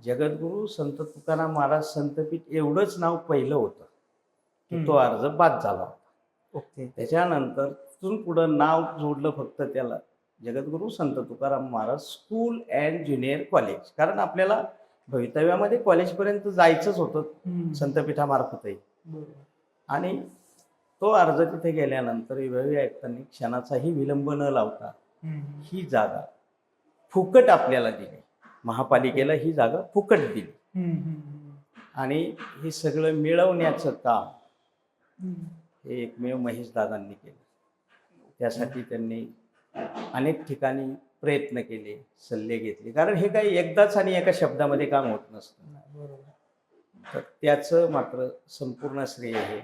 जगद्गुरू संत तुकाराम महाराज संतपीठ एवढंच नाव पहिलं होतं की तो हम्म. अर्ज बाद झाला होता. ओके. त्याच्यानंतर तिथून पुढं नाव जोडलं फक्त त्याला जगद्गुरू संत Tukaram Maharaj school and junior college, कारण आपल्याला भवितव्यामध्ये कॉलेजपर्यंत जायचंच होतं संतपीठामार्फतही. बरोबर. आणि तो अर्ज तिथे गेल्यानंतर विभागीय आयुक्तांनी क्षणाचाही विलंब न लावता ही जागा फुकट आपल्याला दिली. महापालिकेला ही जागा फुकट दिली आणि हे सगळं मिळवण्याचं काम हे एकमेव महेश दादांनी केलं. त्यासाठी त्यांनी अनेक ठिकाणी प्रयत्न केले, सल्ले घेतले, कारण हे काही एकदाच आणि एका शब्दामध्ये काम होत नसतं. बरोबर. तर त्याचं मात्र संपूर्ण श्रेय हे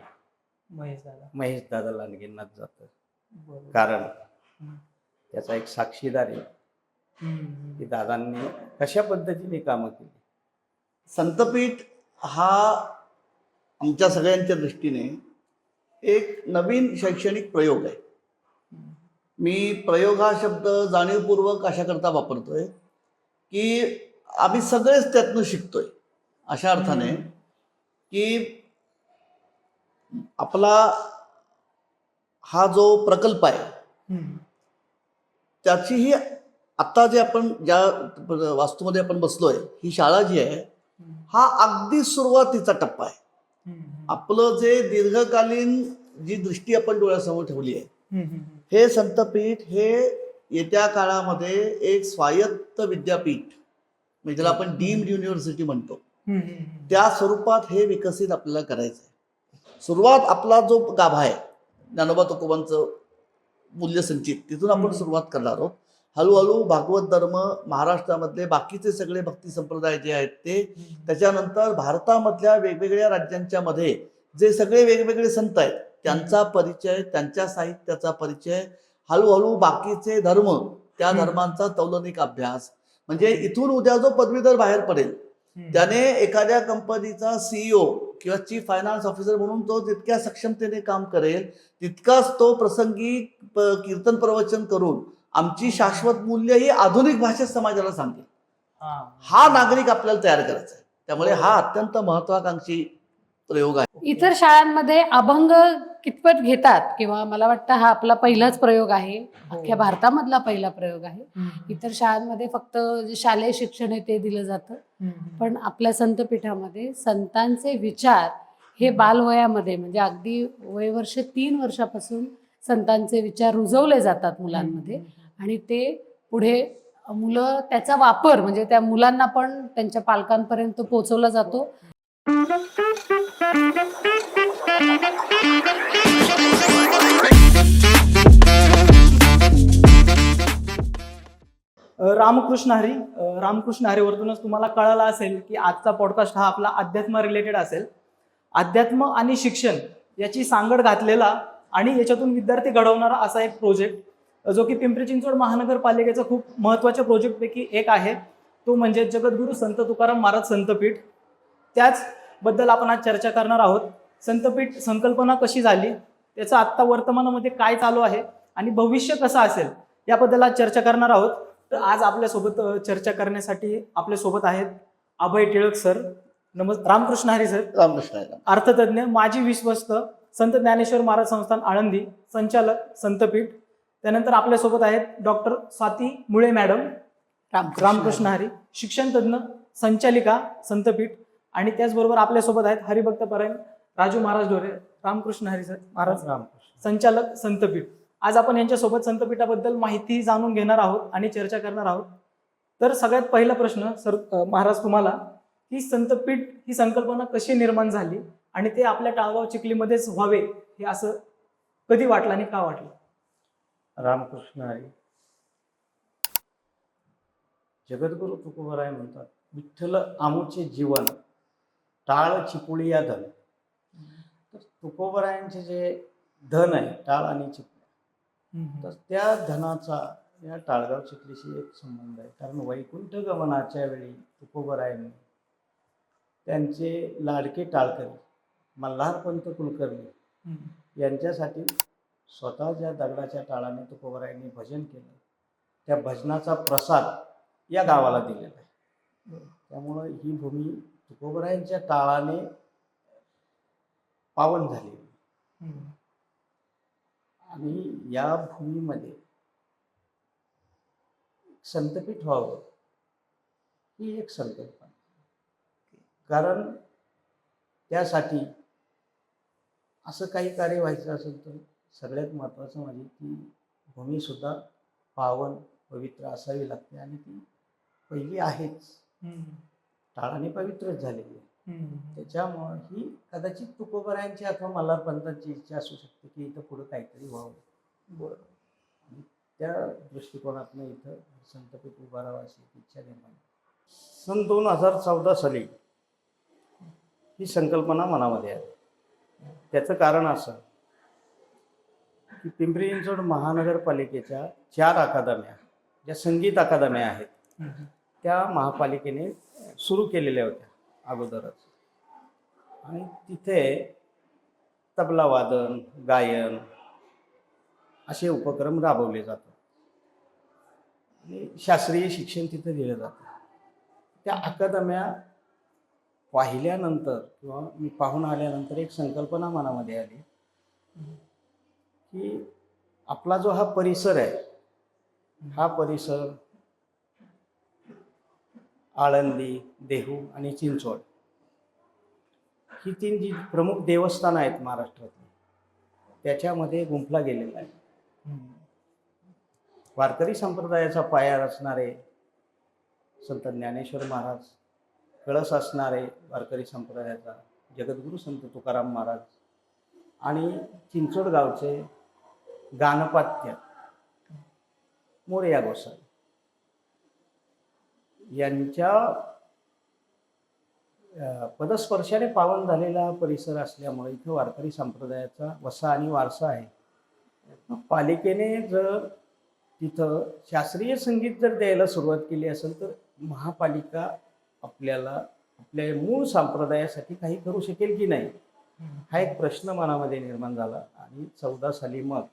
महेश दादा लांडगेंनाच जातं. बरोबर. कारण हम्म. त्याचा एक साक्षीदार आहे की दादांनी कशा पद्धतीने कामं केली. संतपीठ हा आमच्या सगळ्यांच्या दृष्टीने एक नवीन शैक्षणिक प्रयोग आहे. मी प्रयोग हा शब्द जाणीवपूर्वक अशाकरता वापरतोय की आम्ही सगळेच त्यातनं शिकतोय, अशा अर्थाने की आपला हा जो प्रकल्प आहे त्याची ही आता जे आपण ज्या वास्तूमध्ये आपण बसलोय, ही शाळा जी आहे हा अगदी सुरुवातीचा टप्पा आहे. आपलं जे दीर्घकालीन जी दृष्टी आपण डोळ्यासमोर ठेवली आहे, हे संतपीठ हे येत्या काळामध्ये एक स्वायत्त विद्यापीठ, म्हणजे ज्याला आपण डीम्ड युनिव्हर्सिटी म्हणतो, त्या स्वरूपात हे विकसित आपल्याला करायचं आहे. सुरुवात आपला जो गाभा आहे ज्ञानोबा तुकोबांचं मूल्यसंचित, तिथून आपण सुरुवात करणार आहोत. हळूहळू भागवत धर्म, महाराष्ट्रामधले बाकीचे सगळे भक्ती संप्रदाय जे आहेत ते, त्याच्यानंतर भारतामधल्या वेगवेगळ्या राज्यांच्या मध्ये जे सगळे वेगवेगळे संत आहेत त्यांचा परिचय, त्यांच्या साहित्याचा परिचय, हळूहळू बाकीचे धर्म, त्या धर्मांचा तौलनिक अभ्यास. म्हणजे इथून उद्या जो पदवीधर बाहेर पडेल त्याने एखाद्या कंपनीचा सीईओ किंवा चीफ फायनान्स ऑफिसर म्हणून तो जितक्या सक्षमतेने काम करेल तितकाच तो प्रसंगी कीर्तन प्रवचन करून आमची शाश्वत मूल्य ही आधुनिक भाषेत समाजाला सांगेल. हा नागरिक आपल्याला तयार करायचा आहे. त्यामुळे हा अत्यंत महत्वाकांक्षी प्रयोग आहे. इतर शाळांमध्ये अभंग कितपत घेतात, किंवा मला वाटतं हा आपला पहिलाच प्रयोग आहे, अख्ख्या भारतामधला पहिला प्रयोग आहे. इतर शाळांमध्ये फक्त जे शालेय शिक्षण आहे ते दिलं जातं, पण आपल्या संतपीठामध्ये संतांचे विचार हे बालवयामध्ये, म्हणजे अगदी वयवर्ष 3 वर्षापासून संतांचे विचार रुजवले जातात मुलांमध्ये, आणि ते पुढे मुलं त्याचा वापर म्हणजे त्या मुलांना पण त्यांच्या पालकांपर्यंत पोहोचवला जातो. रामकृष्ण हरीवरतूनच तुम्हाला कळालं असेल की आजचा पॉडकास्ट हा आपला अध्यात्म रिलेटेड असेल. अध्यात्म आणि शिक्षण याची सांगड घातलेला आणि याच्यातून विद्यार्थी घडवणारा असा एक प्रोजेक्ट जो की पिंपरी चिंचवड महानगरपालिकेचा खूप महत्त्वाच्या प्रोजेक्टपैकी एक आहे, तो म्हणजे जगद्गुरू संत तुकाराम महाराज संतपीठ. त्याचबद्दल आपण आज चर्चा करणार आहोत. संतपीठ संकल्पना कशी झाली, त्याचं आत्ता वर्तमानामध्ये काय चालू आहे आणि भविष्य कसं असेल याबद्दल आज चर्चा करणार आहोत. तर आज आपल्यासोबत चर्चा करण्यासाठी आपल्यासोबत आहेत अभय टिळक सर. रामकृष्ण हरी सर. रामकृष्ण हरी. अर्थतज्ञ, माजी विश्वस्त, संत ज्ञानेश्वर महाराज संस्थान आळंदी, संचालक संतपीठ. त्यानंतर आपल्यासोबत आहेत डॉक्टर स्वाती मुळे मॅडम. रामकृष्ण हरी. शिक्षण तज्ञ, संचालिका संतपीठ. आणि त्याचबरोबर आपल्यासोबत आहेत हरिभक्तपरायण राजू महाराज ढोरे. रामकृष्ण हरी सर. महाराज संचालक संतपीठ. आज आपण यांच्यासोबत संतपीठाबद्दल माहिती जाणून घेणार आहोत आणि चर्चा करणार आहोत. तर सगळ्यात पहिला प्रश्न सर महाराज तुम्हाला, की संतपीठ ही संकल्पना कशी निर्माण झाली आणि ते आपल्या टाळगाव चिखलीमध्येच व्हावे हे असं कधी वाटलं आणि का वाटलं? रामकृष्ण हरी. जगद्गुरू तुकोबराय म्हणतात, विठ्ठल आमुचे जीवन टाळ चिपुळी या धन. तर तुकोबरायांचे जे धन आहे टाळ आणि चिपुळी, तर त्या धनाचा या टाळगाव चिखलीशी एक संबंध आहे. कारण वैकुंठ गमनाच्या वेळी तुकोबरायांनी त्यांचे लाडके टाळकरी मल्हारपंत कुलकर्णी यांच्यासाठी स्वतः ज्या दगडाच्या टाळाने तुकोबरायांनी भजन केलं, त्या भजनाचा प्रसाद या गावाला दिलेला आहे. त्यामुळं ही भूमी तुकोबरायांच्या टाळाने पावन झाली आणि या भूमीमध्ये संतपीठ व्हावं ही एक संकल्पना. कारण त्यासाठी असं काही कार्य व्हायचं असेल तर सगळ्यात महत्त्वाचं म्हणजे ती भूमीसुद्धा पावन पवित्र असावी लागते आणि ती पहिली आहेच, टाळाने पवित्रच झालेली आहे. त्याच्यामुळं ही कदाचित तुकोबरायांची अथवा मल्हारपंतांची इच्छा असू शकते की इथं पुढं काहीतरी व्हावं. बरं. आणि त्या दृष्टिकोनातनं इथं संतपीठ उभा राहावं अशी इच्छा निर्माण झाली. सन 2014 साली ही संकल्पना मनामध्ये आली. त्याचं कारण असं की पिंपरी चिंचवड महानगरपालिकेच्या 4 अकादम्या ज्या संगीत अकादम्या आहेत त्या महापालिकेने सुरू केलेल्या होत्या अगोदरच. आणि तिथे तबला वादन, गायन असे उपक्रम राबवले जातात आणि शास्त्रीय शिक्षण तिथे दिलं जातं. त्या अकादम्या पाहिल्यानंतर किंवा मी पाहून आल्यानंतर एक संकल्पना मनामध्ये आली की आपला जो हा परिसर आहे, हा परिसर आळंदी, देहू आणि चिंचवड ही 3 जी प्रमुख देवस्थानं आहेत महाराष्ट्रातली त्याच्यामध्ये गुंफला गेलेला आहे. वारकरी संप्रदायाचा पाया रचणारे संत ज्ञानेश्वर महाराज, कळस असणारे वारकरी संप्रदायाचा जगद्गुरू संत तुकाराम महाराज आणि चिंचवड गावचे गाणपात्य मोरया गोसावी यांच्या पदस्पर्शाने पावन झालेला परिसर असल्यामुळे इथं वारकरी संप्रदायाचा वसा आणि वारसा आहे. पालिकेने जर तिथं शास्त्रीय संगीत जर द्यायला सुरुवात केली असेल तर महापालिका आपल्याला आपल्या मूळ संप्रदायासाठी काही करू शकेल की नाही हा एक प्रश्न मनामध्ये निर्माण झाला. आणि 14 साली मग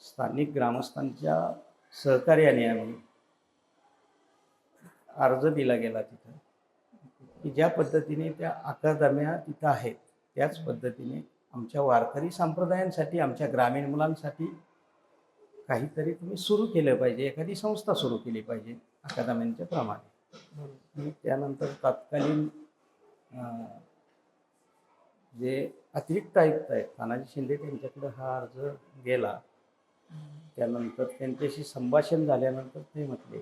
स्थानिक ग्रामस्थांच्या सहकार्याने आम्ही अर्ज दिला गेला तिथं की ज्या पद्धतीने त्या अकादम्या तिथं आहेत त्याच पद्धतीने आमच्या वारकरी संप्रदायांसाठी, आमच्या ग्रामीण मुलांसाठी काहीतरी तुम्ही सुरू केलं पाहिजे, एखादी संस्था सुरू केली पाहिजे अकादम्यांच्या प्रमाणे. आणि त्यानंतर तत्कालीन जे अतिरिक्त आयुक्त आहेत तानाजी शिंदे त्यांच्याकडे हा अर्ज गेला. त्यानंतर त्यांच्याशी संभाषण झाल्यानंतर ते म्हटले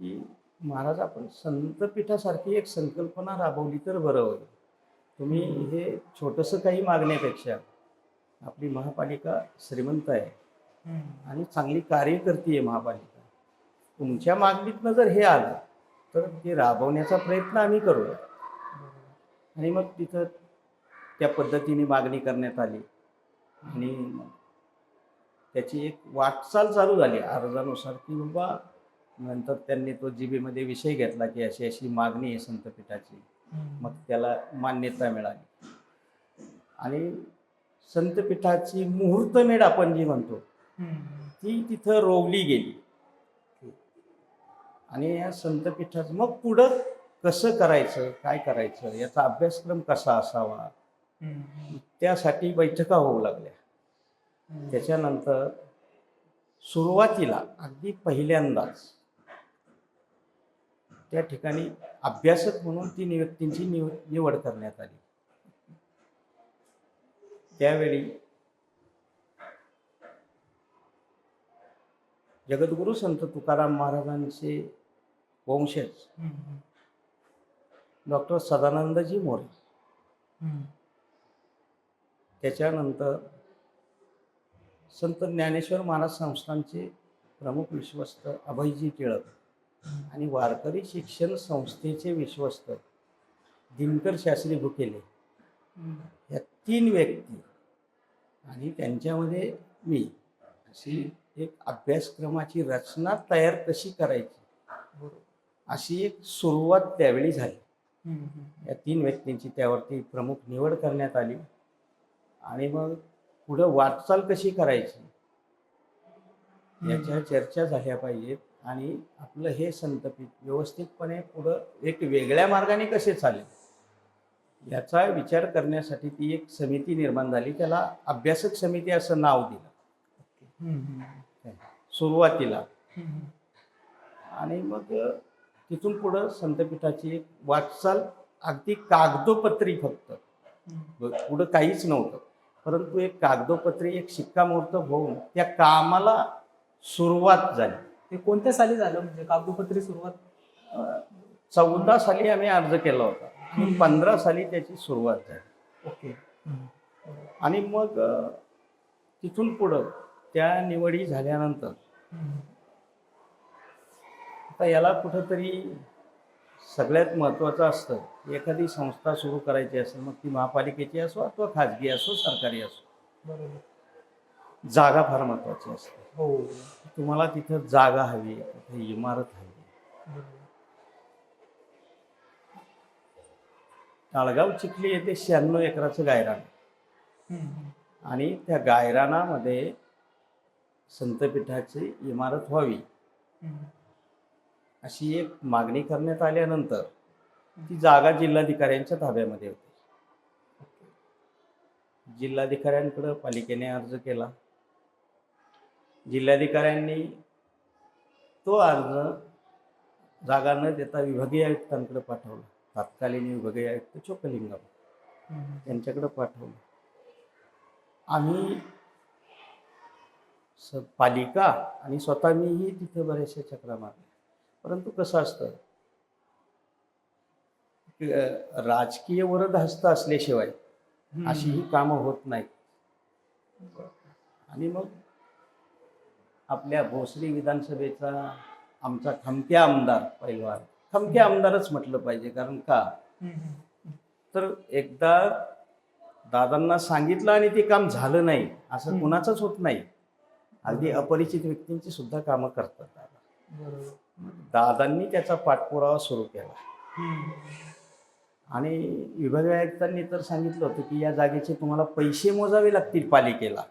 की महाराज आपण संतपीठासारखी एक संकल्पना राबवली तर बरं होईल. तुम्ही हे छोटंसं काही मागण्यापेक्षा आपली महापालिका श्रीमंत आहे आणि चांगली कार्य करते महापालिका, तुमच्या मागणीतनं जर हे आलं तर ते राबवण्याचा प्रयत्न आम्ही करूया. आणि मग तिथं त्या पद्धतीने मागणी करण्यात आली आणि त्याची एक वाटचाल चालू झाली अर्जानुसार की बाबा नंतर त्यांनी तो जीबीमध्ये विषय घेतला की अशी अशी मागणी आहे संतपीठाची. मग त्याला मान्यता मिळाली आणि संतपीठाची मुहूर्तमेढ आपण जी म्हणतो ती तिथं रोवली गेली. आणि या संतपीठाचं मग पुढं कसं करायचं, काय करायचं, याचा अभ्यासक्रम कसा असावा त्यासाठी बैठका होऊ लागल्या. त्याच्यानंतर सुरुवातीला अगदी पहिल्यांदाच त्या ठिकाणी अभ्यासक म्हणून 3 व्यक्तींची निवड करण्यात आली. त्यावेळी जगद्गुरू संत तुकाराम महाराजांचे वंशज डॉक्टर सदानंदजी मोरे, त्याच्यानंतर संत ज्ञानेश्वर महाराज संस्थानचे प्रमुख विश्वस्त अभयजी टिळक आणि वारकरी शिक्षण संस्थेचे विश्वस्त दिनकर शास्त्री भुकेले या 3 व्यक्ती आणि त्यांच्यामध्ये मी अशी एक अभ्यासक्रमाची रचना तयार कशी करायची अशी एक सुरुवात त्यावेळी झाली. या 3 व्यक्तींची त्यावरती प्रमुख निवड करण्यात आली आणि मग पुढं वाटचाल कशी करायची याच्या चर्चा झाल्या पाहिजेत आणि आपलं हे संतपीठ व्यवस्थितपणे पुढं एक वेगळ्या मार्गाने कसे चालेल याचा विचार करण्यासाठी ती एक समिती निर्माण झाली. त्याला अभ्यासक समिती असं नाव दिलं सुरुवातीला. आणि मग तिथून पुढं संतपीठाची एक वाटचाल अगदी कागदोपत्री फक्त, पुढं काहीच नव्हतं, परंतु एक कागदोपत्री एक शिक्कामोर्तब होऊन त्या कामाला सुरुवात झाली. ते कोणत्या साली झालं म्हणजे कागदोपत्री सुरुवात? 14 साली आम्ही अर्ज केला होता आणि 15 साली त्याची सुरुवात झाली. ओके. आणि मग तिथून पुढं त्या निवडी झाल्यानंतर आता याला कुठंतरी सगळ्यात महत्त्वाचं असतं, एखादी संस्था सुरू करायची असेल, मग ती महापालिकेची असो अथवा खाजगी असो सरकारी असो, बरोबर. जागा फार महत्त्वाची असते. हो. तुम्हाला तिथं जागा हवी, तिथे इमारत हवी. ताळगाव चिखली येथे 96 एकराचं गायरान आणि त्या गायरानामध्ये संतपीठाची इमारत व्हावी अशी एक मागणी करण्यात आल्यानंतर ती जागा जिल्हाधिकाऱ्यांच्या ताब्यामध्ये होती. जिल्हाधिकाऱ्यांकडे पालिकेने अर्ज केला. जिल्हाधिकाऱ्यांनी तो अर्ज जागा न देता विभागीय आयुक्तांकडे पाठवला. तत्कालीन विभागीय आयुक्त चोक्कलिंगम त्यांच्याकडे पाठवलं. आम्ही पालिका आणि स्वतः मीही तिथे बऱ्याचशा चक्रा मारल्या. परंतु कसं असतं, राजकीय वरदहस्त असल्याशिवाय अशी ही कामं होत नाहीत. आणि मग आपल्या भोसरी विधानसभेचा आमचा खमक्या आमदार, पहिलवान खमक्या आमदारच म्हटलं पाहिजे, कारण का तर एकदा दादांना सांगितलं आणि ते काम झालं नाही असं कुणाचंच होत नाही. अगदी अपरिचित व्यक्तींची सुद्धा कामं करतात दादा. दादांनी त्याचा पाठपुरावा सुरू केला आणि विभागीय आयुक्तांनी तर सांगितलं होतं की या जागेचे तुम्हाला पैसे मोजावे लागतील पालिकेला,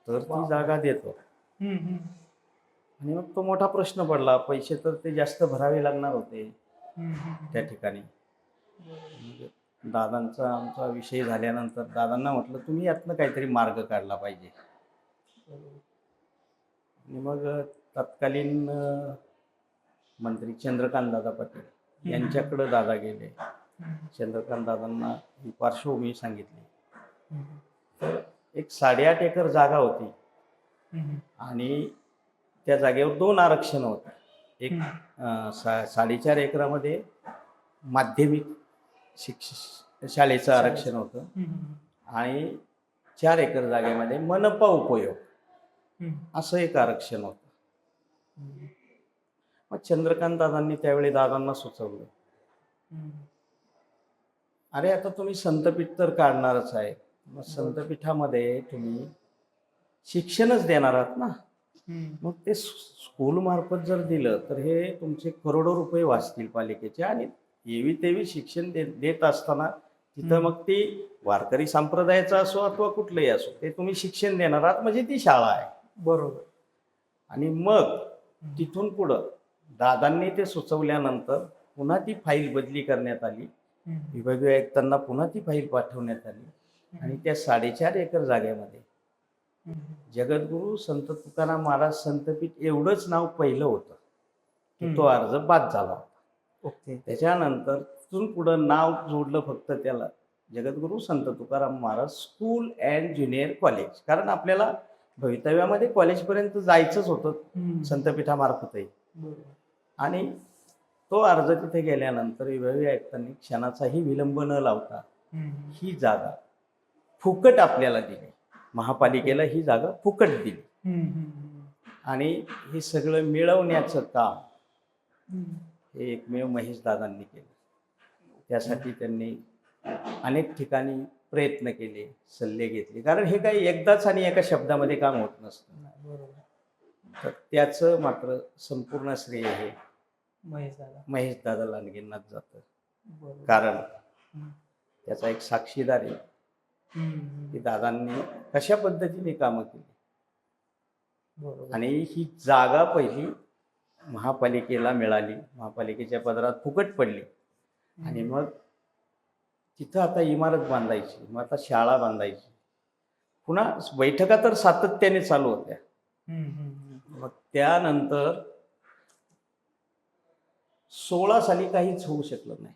तर ती जागा देतो. आणि मग तो मोठा प्रश्न पडला. पैसे तर ते जास्त भरावे लागणार होते त्या ठिकाणी. दादांचा आमचा विषय झाल्यानंतर दादांना म्हटलं तुम्ही यातनं काहीतरी मार्ग काढला पाहिजे. आणि मग तत्कालीन मंत्री चंद्रकांत दादा पाटील यांच्याकडे दादा गेले. चंद्रकांत दादांना ही पार्श्वभूमी सांगितली. तर एक 8.5 एकर जागा होती आणि त्या जागेवर 2 आरक्षण होते. एक 4.5 एकरामध्ये माध्यमिक शाळेचं आरक्षण होतं आणि 4 एकर जागेमध्ये मनपा उपयोग असं एक आरक्षण होतं. मग चंद्रकांत दादांनी त्यावेळी दादांना सुचवलं, अरे आता तुम्ही संतपीठ तर काढणारच आहे, मग संतपीठामध्ये तुम्ही शिक्षणच देणार आहात ना, मग ते स्कूल मार्फत जर दिलं तर हे तुमचे करोडो रुपये वाचतील पालिकेचे. आणि एवी तेवी शिक्षण देत असताना तिथं मग ती वारकरी संप्रदायाचा असो अथवा कुठलंही असो ते तुम्ही शिक्षण देणार आहात, म्हणजे ती शाळा आहे. बरोबर. आणि मग तिथून पुढं दादांनी ते सुचवल्यानंतर पुन्हा ती फाईल बदली करण्यात आली. विभागीय आयुक्तांना पुन्हा ती फाईल पाठवण्यात आली आणि त्या 4.5 एकर जागेमध्ये जगद्गुरू संत तुकाराम महाराज संतपीठ एवढंच नाव पहिलं होतं की तो अर्ज बाद झाला. ओके. त्याच्यानंतर तिथून पुढं नाव जोडलं फक्त त्याला जगद्गुरू संत Tukaram Maharaj school and junior college, कारण आपल्याला भवितव्यामध्ये कॉलेजपर्यंत जायचंच होतं संतपीठामार्फतही. आणि तो अर्ज तिथे गेल्यानंतर विभागीय आयुक्तांनी क्षणाचाही विलंब न लावता ही जागा फुकट आपल्याला दिली. महापालिकेला ही जागा फुकट दिली आणि हे सगळं मिळवण्याचं काम हे एकमेव महेश दादांनी केलं. त्यासाठी त्यांनी अनेक ठिकाणी प्रयत्न केले, सल्ले घेतले, कारण हे काही एकदाच आणि एका शब्दामध्ये काम होत नसतं. तर त्याचं मात्र संपूर्ण श्रेय हे महेश दादा लांडगेंनाच जातं. कारण त्याचा एक साक्षीदार आहे की दादांनी कशा पद्धतीने कामं केली. आणि ही जागा पहिली महापालिकेला मिळाली, महापालिकेच्या पदरात फुकट पडली. आणि मग तिथं आता इमारत बांधायची, मग आता शाळा बांधायची, पुन्हा बैठका तर सातत्याने चालू होत्या. मग त्यानंतर 16 साली काहीच होऊ शकलं नाही.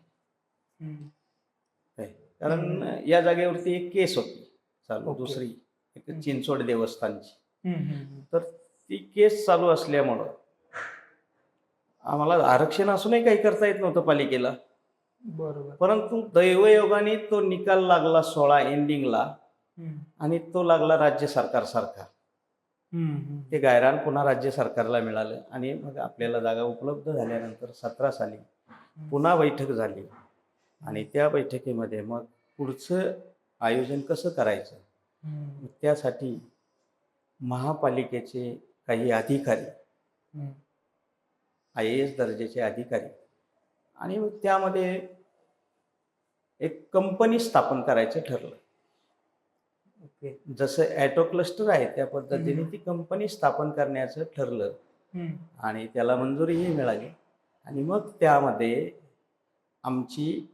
काय? कारण या जागेवरती एक केस होती चालू, ओके. दुसरी एक चिंचवड देवस्थानची. तर ती केस चालू असल्यामुळं आम्हाला आरक्षण असूनही काही करता येत नव्हतं पालिकेला. बरोबर. परंतु दैवयोगाने तो निकाल लागला 16 एंडिंगला, आणि तो लागला राज्य सरकारसारखा. ते गायरान पुन्हा राज्य सरकारला मिळालं. आणि मग आपल्याला जागा उपलब्ध झाल्यानंतर 17 साली पुन्हा बैठक झाली. आणि त्या बैठकीमध्ये मग पुढचं आयोजन कसं करायचं, मग त्यासाठी महापालिकेचे काही अधिकारी, IAS दर्जाचे अधिकारी, आणि मग त्यामध्ये एक कंपनी स्थापन करायचं ठरलं. ओके. जसं ॲटो क्लस्टर आहे त्या पद्धतीने ती कंपनी स्थापन करण्याचं ठरलं. आणि त्याला मंजुरीही मिळाली. आणि मग त्यामध्ये आमची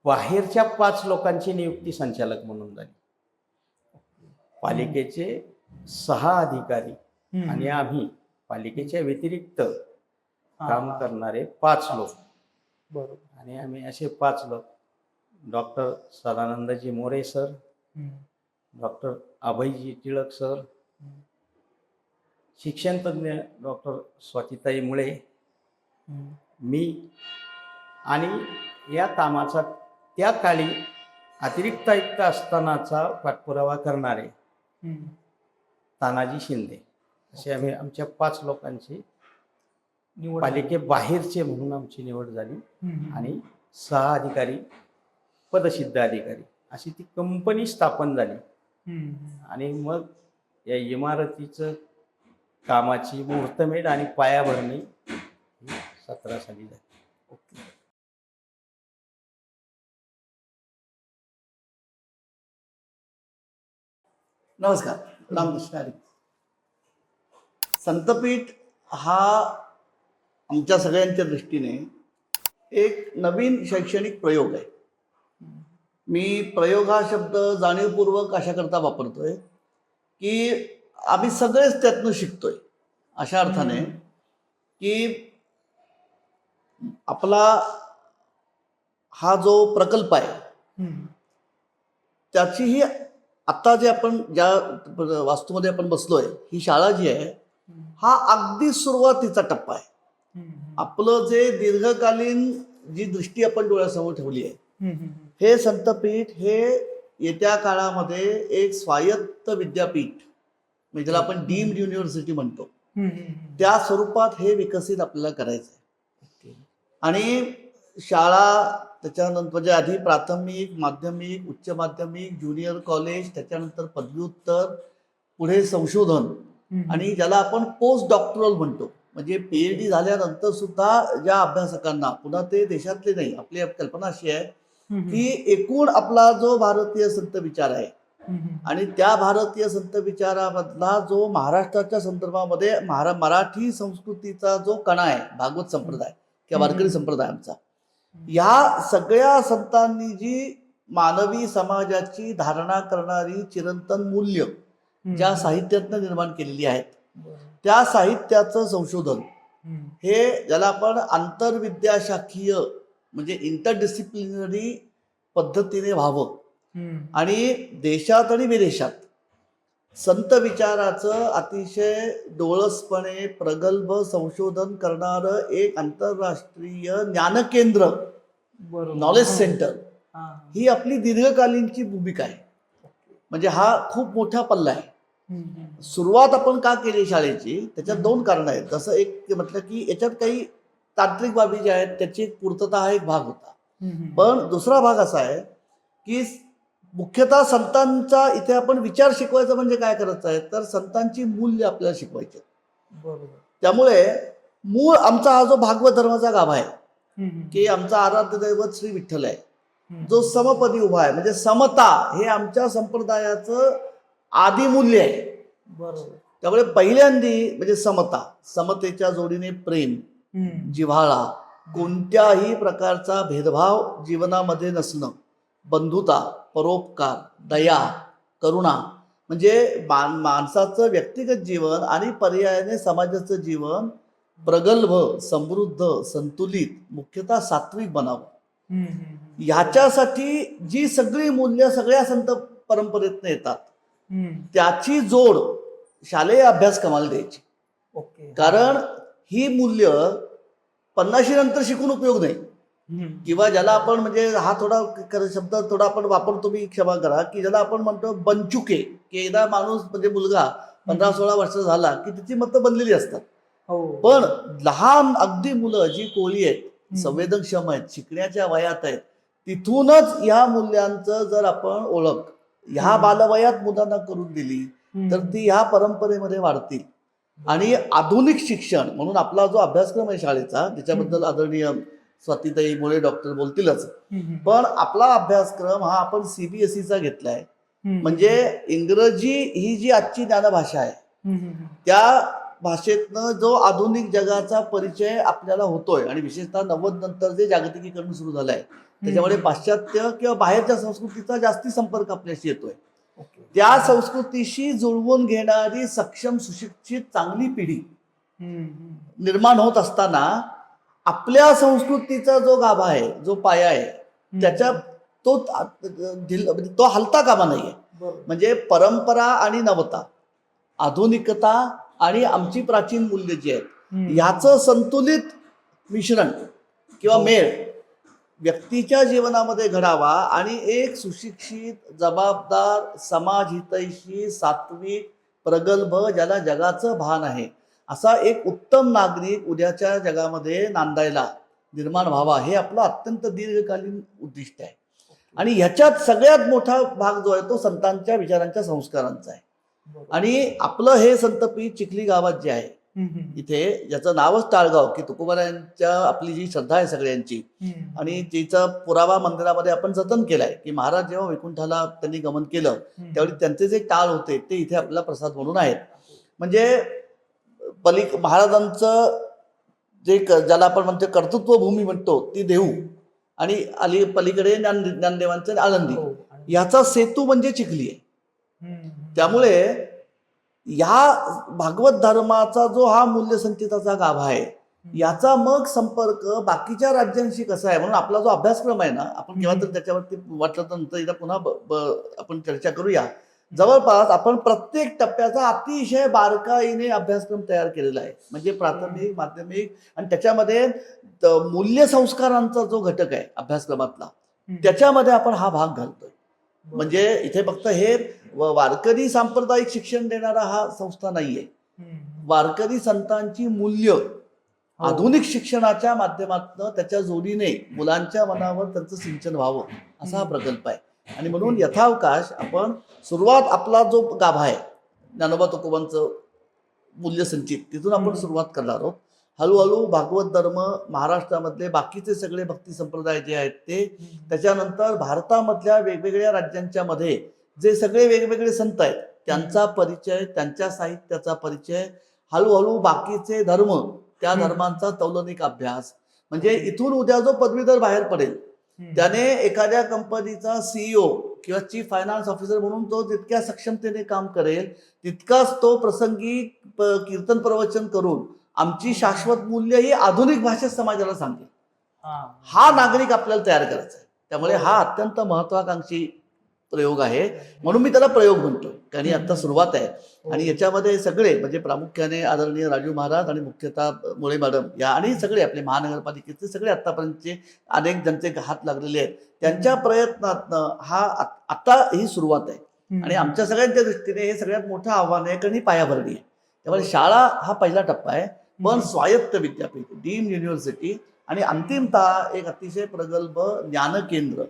बाहेरच्या 5 लोकांची नियुक्ती संचालक म्हणून झाली. पालिकेचे 6 अधिकारी आणि आम्ही पालिकेच्या व्यतिरिक्त काम करणारे 5 लोक. बरोबर. आणि आम्ही असे 5 लोक, doctor Sadanandji More sir, doctor Abhayji Tilak sir, शिक्षणतज्ञ डॉक्टर स्वातीताई मुळे, मी, आणि या कामाचा त्या काळी अतिरिक्त आयुक्त असतानाचा पाठपुरावा करणारे तानाजी शिंदे, असे आम्ही आमच्या 5 लोकांची निवड पालिकेबाहेरचे म्हणून आमची निवड झाली. आणि 6 अधिकारी, पदसिद्ध अधिकारी, अशी ती कंपनी स्थापन झाली. आणि मग या इमारतीचं कामाची मुहूर्तमेढ आणि पायाभरणी 17 साली झाली. नमस्कार, रामकृष्ण हरी. संतपीठ हा आमच्या सगळ्यांच्या दृष्टीने एक नवीन शैक्षणिक प्रयोग आहे. मी प्रयोग हा शब्द जाणीवपूर्वक अशाकरता वापरतोय की आम्ही सगळेच त्यातनं शिकतोय. अशा अर्थाने की आपला हा जो प्रकल्प आहे त्याची ही आता जे आपण ज्या वास्तूमध्ये आपण बसलोय, ही शाळा जी आहे, हा अगदी सुरुवातीचा टप्पा आहे. आपलं जे दीर्घकालीन जी दृष्टी आपण डोळ्यासमोर ठेवली आहे, हे संतपीठ हे येत्या काळामध्ये एक स्वायत्त विद्यापीठ, म्हणजे ज्याला आपण डीम्ड युनिव्हर्सिटी म्हणतो, त्या स्वरूपात हे विकसित आपल्याला करायचं आहे. आणि शाळा, त्याच्यानंतर म्हणजे आधी प्राथमिक, माध्यमिक, उच्च माध्यमिक, ज्युनियर कॉलेज, त्याच्यानंतर पदव्युत्तर, पुढे संशोधन, आणि ज्याला आपण पोस्ट डॉक्टरल म्हणतो, म्हणजे PhD झाल्यानंतर सुद्धा ज्या अभ्यासकांना, पुन्हा ते देशातले नाही, आपली कल्पना अशी आहे की एकूण आपला जो भारतीय संत विचार आहे आणि त्या भारतीय संत विचारामधला जो महाराष्ट्राच्या संदर्भामध्ये मराठी संस्कृतीचा जो कणा आहे, भागवत संप्रदाय किंवा वारकरी संप्रदाय आमचा, या सगळ्या संतांनी जी मानवी समाजाची धारणा करणारी चिरंतन मूल्य ज्या साहित्यातनं निर्माण केलेली आहेत, त्या साहित्याचं संशोधन हे ज्याला आपण आंतरविद्याशाखीय म्हणजे इंटरडिसिप्लिनरी पद्धतीने व्हावं. आणि देशात आणि विदेशात संत विचाराचं अतिशय डोळसपणे प्रगल्भ संशोधन करणारं एक आंतरराष्ट्रीय ज्ञानकेंद्र, नॉलेज सेंटर, ही आपली दीर्घकालीनची भूमिका आहे. म्हणजे हा खूप मोठा पल्ला आहे. सुरुवात आपण का केली शाळेची, त्याच्यात 2 कारणं आहेत. जसं एक म्हटलं की याच्यात काही तांत्रिक बाबी ज्या आहेत त्याची पूर्तता हा एक भाग होता, पण दुसरा भाग असा आहे की मुख्यतः संतांचा इथे आपण विचार शिकवायचा म्हणजे काय करायचं आहे, तर संतांची मूल्य आपल्याला शिकवायची. त्यामुळे मूळ आमचा हा जो भागवत धर्माचा गाभा आहे की आमचा आराध्य दैवत श्री विठ्ठल आहे, जो समपदी उभा आहे, म्हणजे समता हे आमच्या संप्रदायाचं आदिमूल्य आहे. त्यामुळे पहिल्यांदी म्हणजे समतेच्या जोडीने प्रेम, जिव्हाळा, कोणत्याही प्रकारचा भेदभाव जीवनामध्ये नसणं, बंधुता, परोपकार, दया, करुणा, म्हणजे माणसाचं व्यक्तिगत जीवन आणि पर्यायाने समाजाचं जीवन प्रगल्भ, समृद्ध, संतुलित, मुख्यतः सात्विक बनावं. ह्याच्यासाठी जी सगळी मूल्य सगळ्या संत परंपरेतनं येतात त्याची जोड शालेय अभ्यासक्रमाला द्यायची. ओके. कारण ही मूल्य 50 नंतर शिकून उपयोग नाही. किंवा ज्याला आपण म्हणजे हा थोडा शब्द थोडा आपण वापरतो, मी क्षमा करा, की ज्याला आपण म्हणतो बनचुके, की एकदा माणूस म्हणजे मुलगा 15-16 वर्ष झाला की त्याची मतं बनलेली असतात. पण लहान अगदी मुलं जी कोळी आहेत, संवेदनक्षम आहेत, शिकण्याच्या वयात आहेत, तिथूनच ह्या मूल्यांचं जर आपण ओळख ह्या बालवयात मुलांना करून दिली तर ती ह्या परंपरेमध्ये वाढतील. आणि आधुनिक शिक्षण म्हणून आपला जो अभ्यासक्रम आहे शाळेचा, त्याच्याबद्दल आदरणीय स्वातीताई मुळे डॉक्टर बोलतीलच, पण आपला अभ्यासक्रम हा आपण CBSEचा घेतलाय. म्हणजे इंग्रजी ही जी आजची ज्ञानभाषा आहे त्या भाषेतनं जो आधुनिक जगाचा परिचय आपल्याला होतोय आणि विशेषतः 90 नंतर जे जागतिकीकरण सुरू झालंय त्याच्यामुळे पाश्चात्य किंवा बाहेरच्या संस्कृतीचा जास्ती संपर्क आपल्याशी येतोय. त्या संस्कृतीशी जुळवून घेणारी सक्षम, सुशिक्षित, चांगली पिढी निर्माण होत असताना आपल्या संस्कृतीचा जो गाभा आहे, जो पाया आहे, त्याच्या तो हलता कामा नाहीये. म्हणजे परंपरा आणि नवता, आधुनिकता आणि आमची प्राचीन मूल्य जी आहेत ह्याचं संतुलित मिश्रण किंवा मेळ व्यक्तीच्या जीवनामध्ये घडावा आणि एक सुशिक्षित, जबाबदार, समाजहितैषी, सात्विक, प्रगल्भ, ज्याला जगाचं भान आहे असा एक उत्तम नागरिक उद्याच्या जगामध्ये नांदायला निर्माण व्हावा, हे आपलं अत्यंत दीर्घकालीन उद्दिष्ट आहे. आणि ह्याच्यात सगळ्यात मोठा भाग जो आहे तो संतांच्या विचारांच्या संस्कारांचा आहे. आणि आपलं हे संतपीठ चिखली गावात जे आहे इथे, ज्याचं नावच टाळगाव, की तुकोबारायांच्या आपली जी श्रद्धा आहे सगळ्यांची आणि जिचा पुरावा मंदिरामध्ये आपण जतन केलाय, की महाराज जेव्हा वैकुंठाला त्यांनी गमन केलं त्यावेळी त्यांचे जे टाळ होते ते इथे आपल्याला प्रसाद म्हणून आहेत. म्हणजे महाराजांचं जे ज्याला आपण म्हणतो कर्तृत्व भूमी म्हणतो ती देऊ, आणि पलीकडे ज्ञानदेवांचं आळंदी, याचा सेतू म्हणजे चिखली आहे. त्यामुळे ह्या भागवत धर्माचा जो हा मूल्यसंचिताचा गाभा आहे याचा मग संपर्क बाकीच्या राज्यांशी कसा आहे, म्हणून आपला जो अभ्यासक्रम आहे ना, आपण केव्हा तर त्याच्यावरती वाटलं तर नंतर एकदा पुन्हा आपण चर्चा करूया. जवळपास आपण प्रत्येक टप्प्याचा अतिशय बारकाईने अभ्यासक्रम तयार केलेला आहे. म्हणजे प्राथमिक, माध्यमिक आणि त्याच्यामध्ये मूल्य संस्कारांचा जो घटक आहे अभ्यासक्रमातला, त्याच्यामध्ये आपण हा भाग घालतोय. म्हणजे इथे फक्त हे वारकरी सांप्रदायिक शिक्षण देणारा हा संस्था नाहीये. वारकरी संतांची मूल्य आधुनिक शिक्षणाच्या माध्यमातून त्याच्या जोडीने मुलांच्या मनावर त्यांचं सिंचन व्हावं असा हा प्रकल्प आहे. आणि म्हणून यथावकाश आपण सुरुवात, आपला जो गाभा आहे ज्ञानोबा तुकोबांचं मूल्य संचित, तिथून आपण सुरुवात करणार आहोत. हळूहळू भागवत धर्म, महाराष्ट्रामधले बाकीचे सगळे भक्ती संप्रदाय जे आहेत ते, त्याच्यानंतर भारतामधल्या वेगवेगळ्या राज्यांच्या मध्ये जे सगळे वेगवेगळे संत आहेत त्यांचा परिचय, त्यांच्या साहित्याचा परिचय, हळूहळू बाकीचे धर्म, त्या धर्मांचा तौलनिक अभ्यास. म्हणजे इथून उद्या जो पदवीधर बाहेर पडेल त्याने एखाद्या कंपनीचा CEO किंवा चीफ फायनान्स ऑफिसर म्हणून तो जितक्या सक्षमतेने काम करेल तितकाच तो प्रसंगी कीर्तन प्रवचन करून आमची शाश्वत मूल्य ही आधुनिक भाषेत समाजाला सांगेल. हा नागरिक आपल्याला तयार करायचा आहे. त्यामुळे हा अत्यंत महत्वाकांक्षी प्रयोग आहे, म्हणून मी त्याला प्रयोग म्हणतोय, कारण आता सुरुवात आहे. आणि याच्यामध्ये सगळे म्हणजे प्रामुख्याने आदरणीय राजू महाराज आणि मुख्यतः मुळे मॅडम या आणि सगळे आपले महानगरपालिकेचे सगळे आतापर्यंतचे अनेक ज्यांचे हात लागलेले आहेत त्यांच्या प्रयत्नातनं हा आता ही सुरुवात आहे. आणि आमच्या सगळ्यांच्या दृष्टीने हे सगळ्यात मोठं आव्हान आहे, कारण ही पायाभरणी आहे. त्यामुळे शाळा हा पहिला टप्पा आहे, पण स्वायत्त विद्यापीठ, डीम्ड युनिव्हर्सिटी आणि अंतिमतः एक अतिशय प्रगल्भ ज्ञान केंद्र,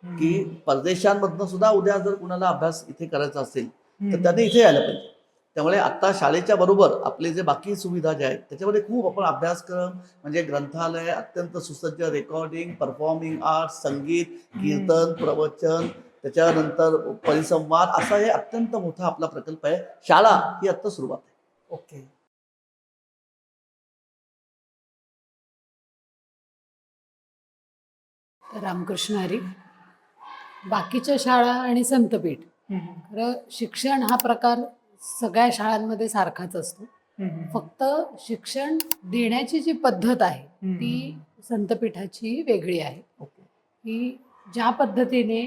की परदेशांमधनं सुद्धा उद्या जर कुणाला अभ्यास इथे करायचा असेल तर त्याने इथे यायला पाहिजे. त्यामुळे आता शाळेच्या बरोबर आपले जे बाकी सुविधा ज्या आहेत त्याच्यामध्ये खूप आपण अभ्यासक्रम म्हणजे ग्रंथालय, अत्यंत सुसज्ज रेकॉर्डिंग, परफॉर्मिंग आर्ट्स, संगीत, कीर्तन, प्रवचन, त्याच्यानंतर परिसंवाद, असा हे अत्यंत मोठा आपला प्रकल्प आहे. शाळा ही आता सुरुवात आहे. ओके. तर रामकृष्ण हरी. बाकीच्या शाळा आणि संतपीठ, खरं शिक्षण हा प्रकार सगळ्या शाळांमध्ये सारखाच असतो. फक्त शिक्षण देण्याची जी पद्धत आहे ती संतपीठाची वेगळी आहे. की ज्या पद्धतीने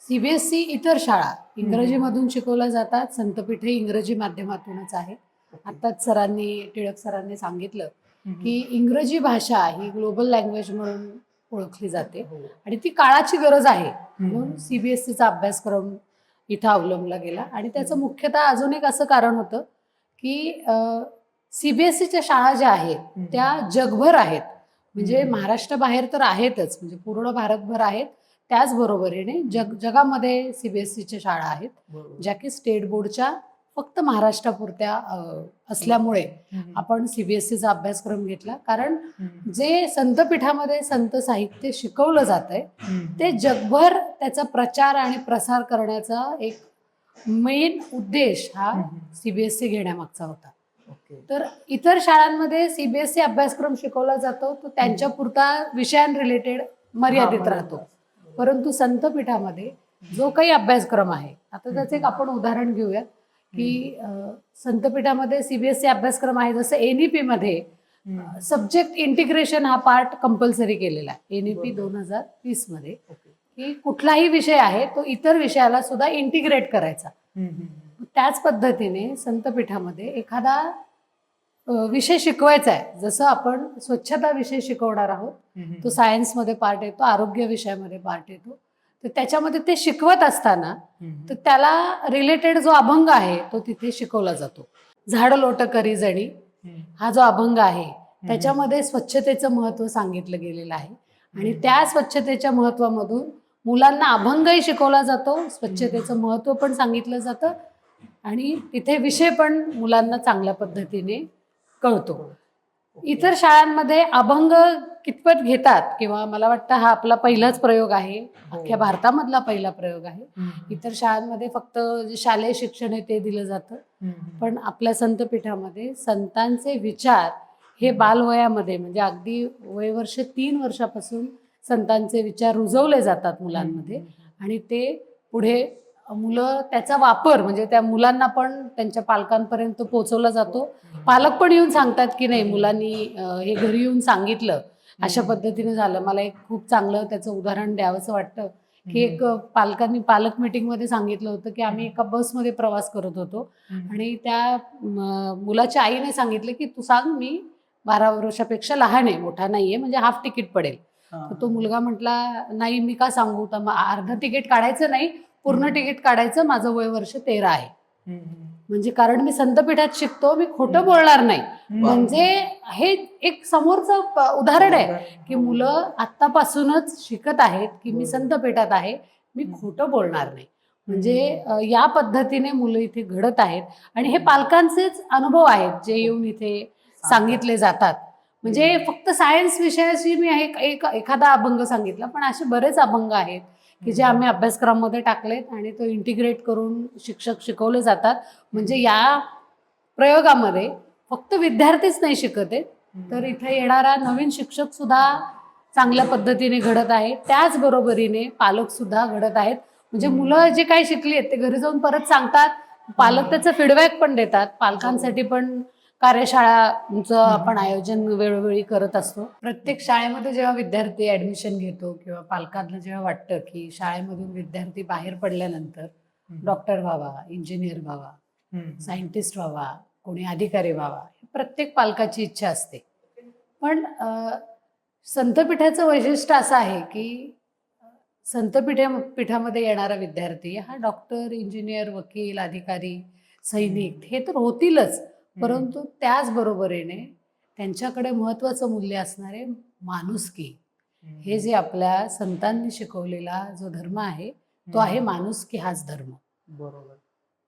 CBSE इतर शाळा इंग्रजीमधून शिकवल्या जातात, संतपीठ हे इंग्रजी माध्यमातूनच आहे. आत्ताच टिळक सरांनी सांगितलं की इंग्रजी भाषा ही ग्लोबल लँग्वेज म्हणून ओळखली जाते आणि ती काळाची गरज आहे म्हणून CBSEचा अभ्यासक्रम इथं अवलंबला गेला. आणि त्याचं मुख्यतः अजून एक असं कारण होतं की CBSEच्या शाळा ज्या आहेत त्या जगभर आहेत. म्हणजे महाराष्ट्राबाहेर तर आहेतच, म्हणजे पूर्ण भारतभर आहेत. त्याचबरोबरीने जगामध्ये CBSEच्या शाळा आहेत ज्या की स्टेट बोर्डच्या फक्त महाराष्ट्रापुरत्या असल्यामुळे आपण CBSEचा अभ्यासक्रम घेतला. कारण जे संतपीठामध्ये संत साहित्य शिकवलं जात आहे ते जगभर त्याचा प्रचार आणि प्रसार करण्याचा एक मेन उद्देश हा CBSE घेण्यामागचा होता. तर इतर शाळांमध्ये CBSE अभ्यासक्रम शिकवला जातो तो त्यांच्या पुरता विषयां रिलेटेड मर्यादित राहतो. परंतु संतपीठामध्ये जो काही अभ्यासक्रम आहे, आता त्याचं एक आपण उदाहरण घेऊयात की संतपीठामध्ये CBSE अभ्यासक्रम आहे. जसं NEP मध्ये सब्जेक्ट इंटिग्रेशन हा पार्ट कंपल्सरी केलेला आहे NEP 2020 मध्ये, की कुठलाही विषय आहे तो इतर विषयाला सुद्धा इंटिग्रेट करायचा. त्याच पद्धतीने संतपीठामध्ये एखादा विषय शिकवायचा आहे, जसं आपण स्वच्छता विषय शिकवणार आहोत, तो सायन्समध्ये पार्ट येतो, आरोग्य विषयामध्ये पार्ट येतो. तर त्याच्यामध्ये ते शिकवत असताना तर त्याला रिलेटेड जो अभंग आहे तो तिथे शिकवला जातो. झाड लोट करी जणी हा जो अभंग आहे त्याच्यामध्ये स्वच्छतेचं महत्त्व सांगितलं गेलेलं आहे. आणि त्या स्वच्छतेच्या महत्त्वामधून मुलांना अभंगही शिकवला जातो, स्वच्छतेचं महत्त्व पण सांगितलं जातं आणि तिथे विषय पण मुलांना चांगल्या पद्धतीने कळतो. इतर शाळांमध्ये अभंग कितपत घेतात किंवा मला वाटतं हा आपला पहिलाच प्रयोग आहे, अख्ख्या भारतामधला पहिला प्रयोग आहे. इतर शाळांमध्ये फक्त जे शालेय शिक्षण आहे ते दिलं जातं, पण आपल्या संतपीठामध्ये संतांचे विचार हे बालवयामध्ये म्हणजे अगदी वयवर्ष 3 वर्षापासून संतांचे विचार रुजवले जातात मुलांमध्ये आणि ते पुढे मुलं त्याचा वापर म्हणजे त्या मुलांना पण त्यांच्या पालकांपर्यंत पोहोचवला जातो. पालक पण येऊन सांगतात की नाही मुलांनी हे घरी येऊन सांगितलं अशा पद्धतीने झालं. मला एक खूप चांगलं त्याचं उदाहरण द्यावंसं वाटतं की एक पालकांनी पालक मीटिंगमध्ये सांगितलं होतं की आम्ही एका बसमध्ये प्रवास करत होतो आणि त्या मुलाच्या आईने सांगितलं की तू सांग मी 12 वर्षापेक्षा लहान आहे, मोठा नाहीये, म्हणजे हाफ तिकीट पडेल. तर तो मुलगा म्हटला नाही मी का सांगू, तर अर्ध तिकीट काढायचं नाही, पूर्ण तिकीट काढायचं, माझं वय वर्ष 13 आहे. म्हणजे कारण मी संतपीठात शिकतो, मी खोटं बोलणार नाही. म्हणजे हे एक समोरचं उदाहरण आहे की मुलं आत्तापासूनच शिकत आहेत की मी संतपीठात आहे, मी खोटं बोलणार नाही. म्हणजे या पद्धतीने मुलं इथे घडत आहेत आणि हे पालकांचेच अनुभव आहेत जे येऊन इथे सांगितले जातात. म्हणजे फक्त सायन्स विषयाशी मी एखादा अभंग सांगितला, पण असे बरेच अभंग आहेत की जे आम्ही अभ्यासक्रमामध्ये टाकलेत आणि तो इंटिग्रेट करून शिक्षक शिकवले जातात. म्हणजे या प्रयोगामध्ये फक्त विद्यार्थीच नाही शिकत आहेत, तर इथे येणारा नवीन शिक्षक सुद्धा चांगल्या पद्धतीने घडत आहे, त्याचबरोबरीने पालक सुद्धा घडत आहेत. म्हणजे मुलं जे काही शिकली आहेत ते घरी जाऊन परत सांगतात, पालक त्याचं फीडबॅक पण देतात. पालकांसाठी पण कार्यशाळांचं आपण आयोजन वेळोवेळी करत असतो. प्रत्येक शाळेमध्ये जेव्हा विद्यार्थी ॲडमिशन घेतो किंवा पालकांना जेव्हा वाटतं की शाळेमधून विद्यार्थी बाहेर पडल्यानंतर डॉक्टर व्हावा, इंजिनियर व्हावा, सायंटिस्ट व्हावा, कोणी अधिकारी व्हावा, प्रत्येक पालकाची इच्छा असते. पण संतपीठाचं वैशिष्ट्य असं आहे की संतपीठामध्ये येणारा विद्यार्थी हा डॉक्टर, इंजिनियर, वकील, अधिकारी, सैनिक हे तर होतीलच, परंतु त्याचबरोबरीने त्यांच्याकडे महत्त्वाचं मूल्य असणारे माणुसकी, हे जे आपल्या संतांनी शिकवलेला जो धर्म आहे तो आहे माणुसकी हाच धर्म. बरोबर.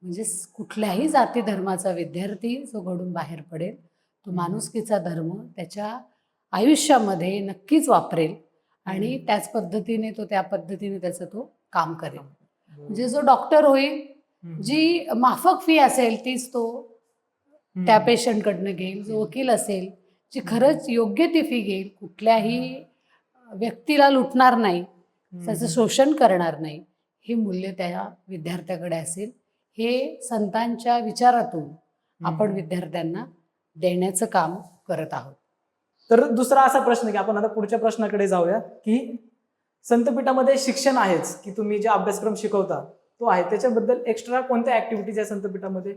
म्हणजे कुठल्याही जाती धर्माचा विद्यार्थी जो घडून बाहेर पडेल तो माणुसकीचा धर्म त्याच्या आयुष्यामध्ये नक्कीच वापरेल आणि त्याच पद्धतीने तो त्या पद्धतीने त्याचं तो काम करेल. म्हणजे जो डॉक्टर होईल, जी माफक फी असेल तीच तो त्या पेशंटकडनं घेईल, जो वकील असेल जी खरंच योग्य ती फी घेईल, कुठल्याही व्यक्तीला लुटणार नाही, त्याचं शोषण करणार नाही, हे मूल्य त्या विद्यार्थ्याकडे असेल. हे संतांच्या विचारातून आपण विद्यार्थ्यांना देण्याचं काम करत आहोत. तर दुसरा असा प्रश्न की आपण आता पुढच्या प्रश्नाकडे जाऊया की संतपीठामध्ये शिक्षण आहेच की तुम्ही जे अभ्यासक्रम शिकवता तो आहे, त्याच्याबद्दल एक्स्ट्रा कोणत्या ऍक्टिव्हिटीज या संतपीठामध्ये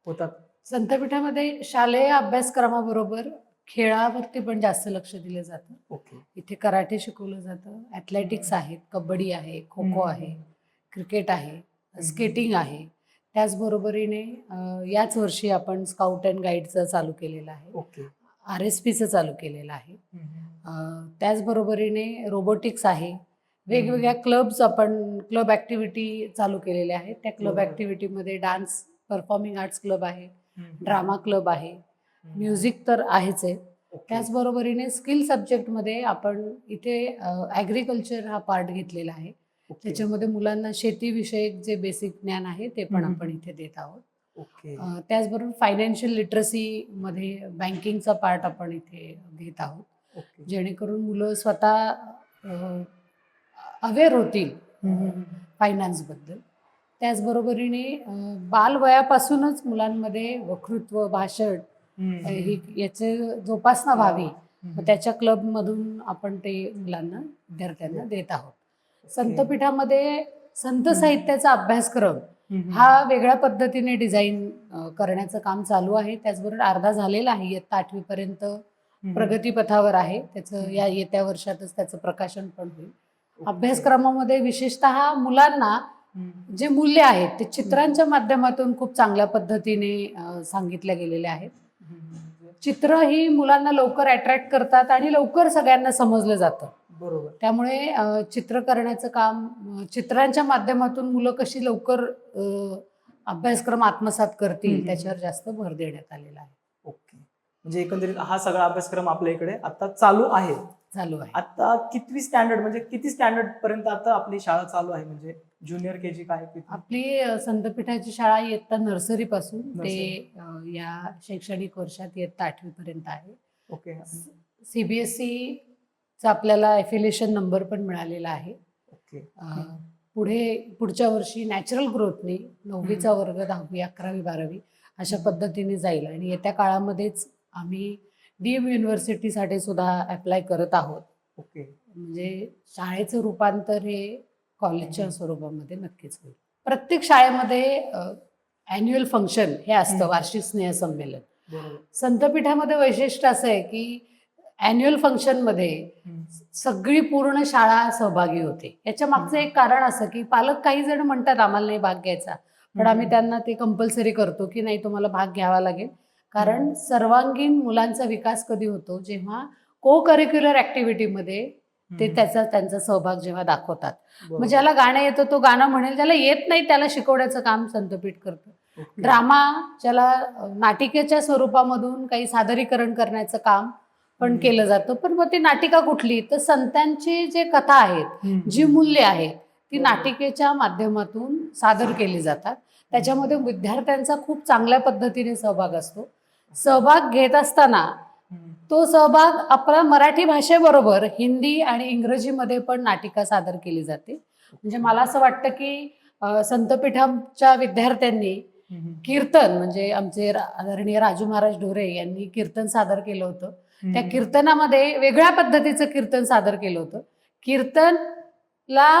होतात? संतपीठामध्ये शालेय अभ्यासक्रमाबरोबर खेळावरती पण जास्त लक्ष दिलं जातं. ओके. इथे कराटे शिकवलं जातं, ॲथलेटिक्स आहेत, कबड्डी आहे, खो खो आहे, क्रिकेट आहे, स्केटिंग आहे. त्याचबरोबरीने याच वर्षी आपण स्काउट अँड गाईडचं चालू केलेलं आहे, ओके. RSPचं चालू केलेलं आहे. त्याचबरोबरीने रोबोटिक्स आहे. वेगवेगळ्या क्लब ॲक्टिव्हिटी चालू केलेल्या आहेत. त्या क्लब ॲक्टिव्हिटीमध्ये डान्स, परफॉर्मिंग आर्ट्स क्लब आहे, ड्रामा क्लब आहे, म्युझिक तर आहेच आहे. त्याचबरोबरीने स्किल सब्जेक्टमध्ये आपण इथे ॲग्रिकल्चर हा पार्ट घेतलेला आहे. त्याच्यामध्ये मुलांना शेतीविषयक जे बेसिक ज्ञान आहे ते पण आपण इथे देत आहोत. ओके. त्याचबरोबर फायनान्शियल लिटरसीमध्ये बँकिंगचा पार्ट आपण इथे घेत आहोत, ओके. जेणेकरून मुलं स्वतः अवेअर होतील फायनान्सबद्दल. त्याचबरोबरीने बालवयापासूनच मुलांमध्ये वक्तृत्व, भाषण याचे जोपासना व्हावी, त्याच्या क्लबमधून आपण ते मुलांना, विद्यार्थ्यांना देत आहोत. संतपीठामध्ये संत साहित्याचा अभ्यासक्रम हा वेगळ्या पद्धतीने डिझाईन करण्याचं काम चालू आहे. त्याचबरोबर अर्धा झालेला आहे, इयत्ता 8वी पर्यंत प्रगतीपथावर आहे. त्याचं या येत्या वर्षातच त्याचं प्रकाशन पण होईल. अभ्यासक्रमामध्ये विशेषतः मुलांना जे मूल्य आहेत ते चित्रांच्या माध्यमातून खूप चांगल्या पद्धतीने सांगितल्या गेलेले आहेत. चित्र ही मुलांना लवकर अट्रॅक्ट करतात आणि लवकर सगळ्यांना समजलं जातं. बरोबर. त्यामुळे चित्र करण्याचं काम, चित्रांच्या माध्यमातून मुलं कशी लवकर अभ्यासक्रम आत्मसात करतील त्याच्यावर जास्त भर देण्यात आलेला आहे. ओके. म्हणजे एकंदरीत हा सगळा अभ्यासक्रम आपल्या इकडे आता चालू आहे. आता कितवी स्टँडर्ड, म्हणजे किती स्टँडर्ड पर्यंत आता आपली शाळा चालू आहे? म्हणजे ज्युनियर KG काय? आपली संतपीठाची शाळा इयत्ता नर्सरी पासून ते या शैक्षणिक वर्षात इयत्ता 8वी पर्यंत आहे. ओके. CBSEचा आपल्याला एफिलिएशन नंबर पण मिळालेला आहे. ओके. पुढच्या वर्षी नॅचरल ग्रोथने 9वीचा वर्ग 10वी 11वी 12वी अशा पद्धतीने जाईल आणि येत्या काळामध्येच आम्ही DM युनिव्हर्सिटीसाठी सुद्धा अप्लाय करत आहोत. ओके. म्हणजे शाळेचं रूपांतर हे कॉलेजच्या स्वरूपामध्ये नक्कीच होईल. प्रत्येक शाळेमध्ये ॲन्युअल फंक्शन हे असतं, वार्षिक स्नेहसंमेलन. संतपीठामध्ये वैशिष्ट्य असं आहे की ॲन्युअल फंक्शनमध्ये सगळी पूर्ण शाळा सहभागी होते. याच्या मागचं एक कारण असं की पालक काही जण म्हणतात आम्हाला नाही भाग घ्यायचा, पण आम्ही त्यांना ते कंपल्सरी करतो की नाही, तुम्हाला भाग घ्यावा लागेल. कारण सर्वांगीण मुलांचा विकास कधी होतो, जेव्हा को करिक्युलर ॲक्टिव्हिटीमध्ये ते त्यांचा सहभाग जेव्हा दाखवतात. मग ज्याला गाणं येतं तो गाणं म्हणेल, ज्याला येत नाही त्याला शिकवण्याचं काम संतपीठ करतं. ड्रामा, ज्याला नाटिकेच्या स्वरूपामधून काही सादरीकरण करण्याचं काम पण केलं जातं. पण मग ती नाटिका कुठली, तर संतांची जे कथा आहेत, जी मूल्य आहेत ती नाटिकेच्या माध्यमातून सादर केली जातात. त्याच्यामध्ये विद्यार्थ्यांचा खूप चांगल्या पद्धतीने सहभाग असतो. सहभाग घेत असताना तो सहभाग आपला मराठी भाषेबरोबर हिंदी आणि इंग्रजीमध्ये पण नाटिका सादर केली जाते. म्हणजे मला असं वाटतं की संतपीठाच्या विद्यार्थ्यांनी कीर्तन, म्हणजे आमचे आदरणीय राजू महाराज ढोरे यांनी कीर्तन सादर केलं होतं. त्या कीर्तनामध्ये वेगळ्या पद्धतीचं कीर्तन सादर केलं होतं. कीर्तनला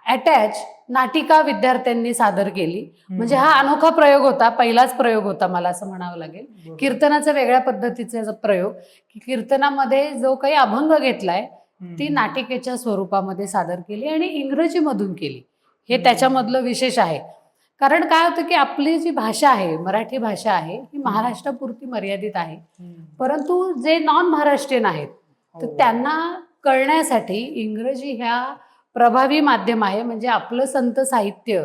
अटॅच नाटिका विद्यार्थ्यांनी सादर केली. म्हणजे हा अनोखा प्रयोग होता, पहिलाच प्रयोग होता मला असं म्हणावं लागेल. कीर्तनाचा वेगळ्या पद्धतीचा प्रयोग, की कीर्तनामध्ये जो काही अभंग घेतलाय ती नाटिकेच्या स्वरूपामध्ये सादर केली आणि इंग्रजीमधून केली. हे त्याच्यामधलं विशेष आहे. कारण काय होतं की आपली जी भाषा आहे, मराठी भाषा आहे, ही महाराष्ट्रापुरती मर्यादित आहे. परंतु जे नॉन महाराष्ट्रीयन आहेत तर त्यांना कळण्यासाठी इंग्रजी ह्या प्रभावी माध्यम आहे. म्हणजे आपलं संत साहित्य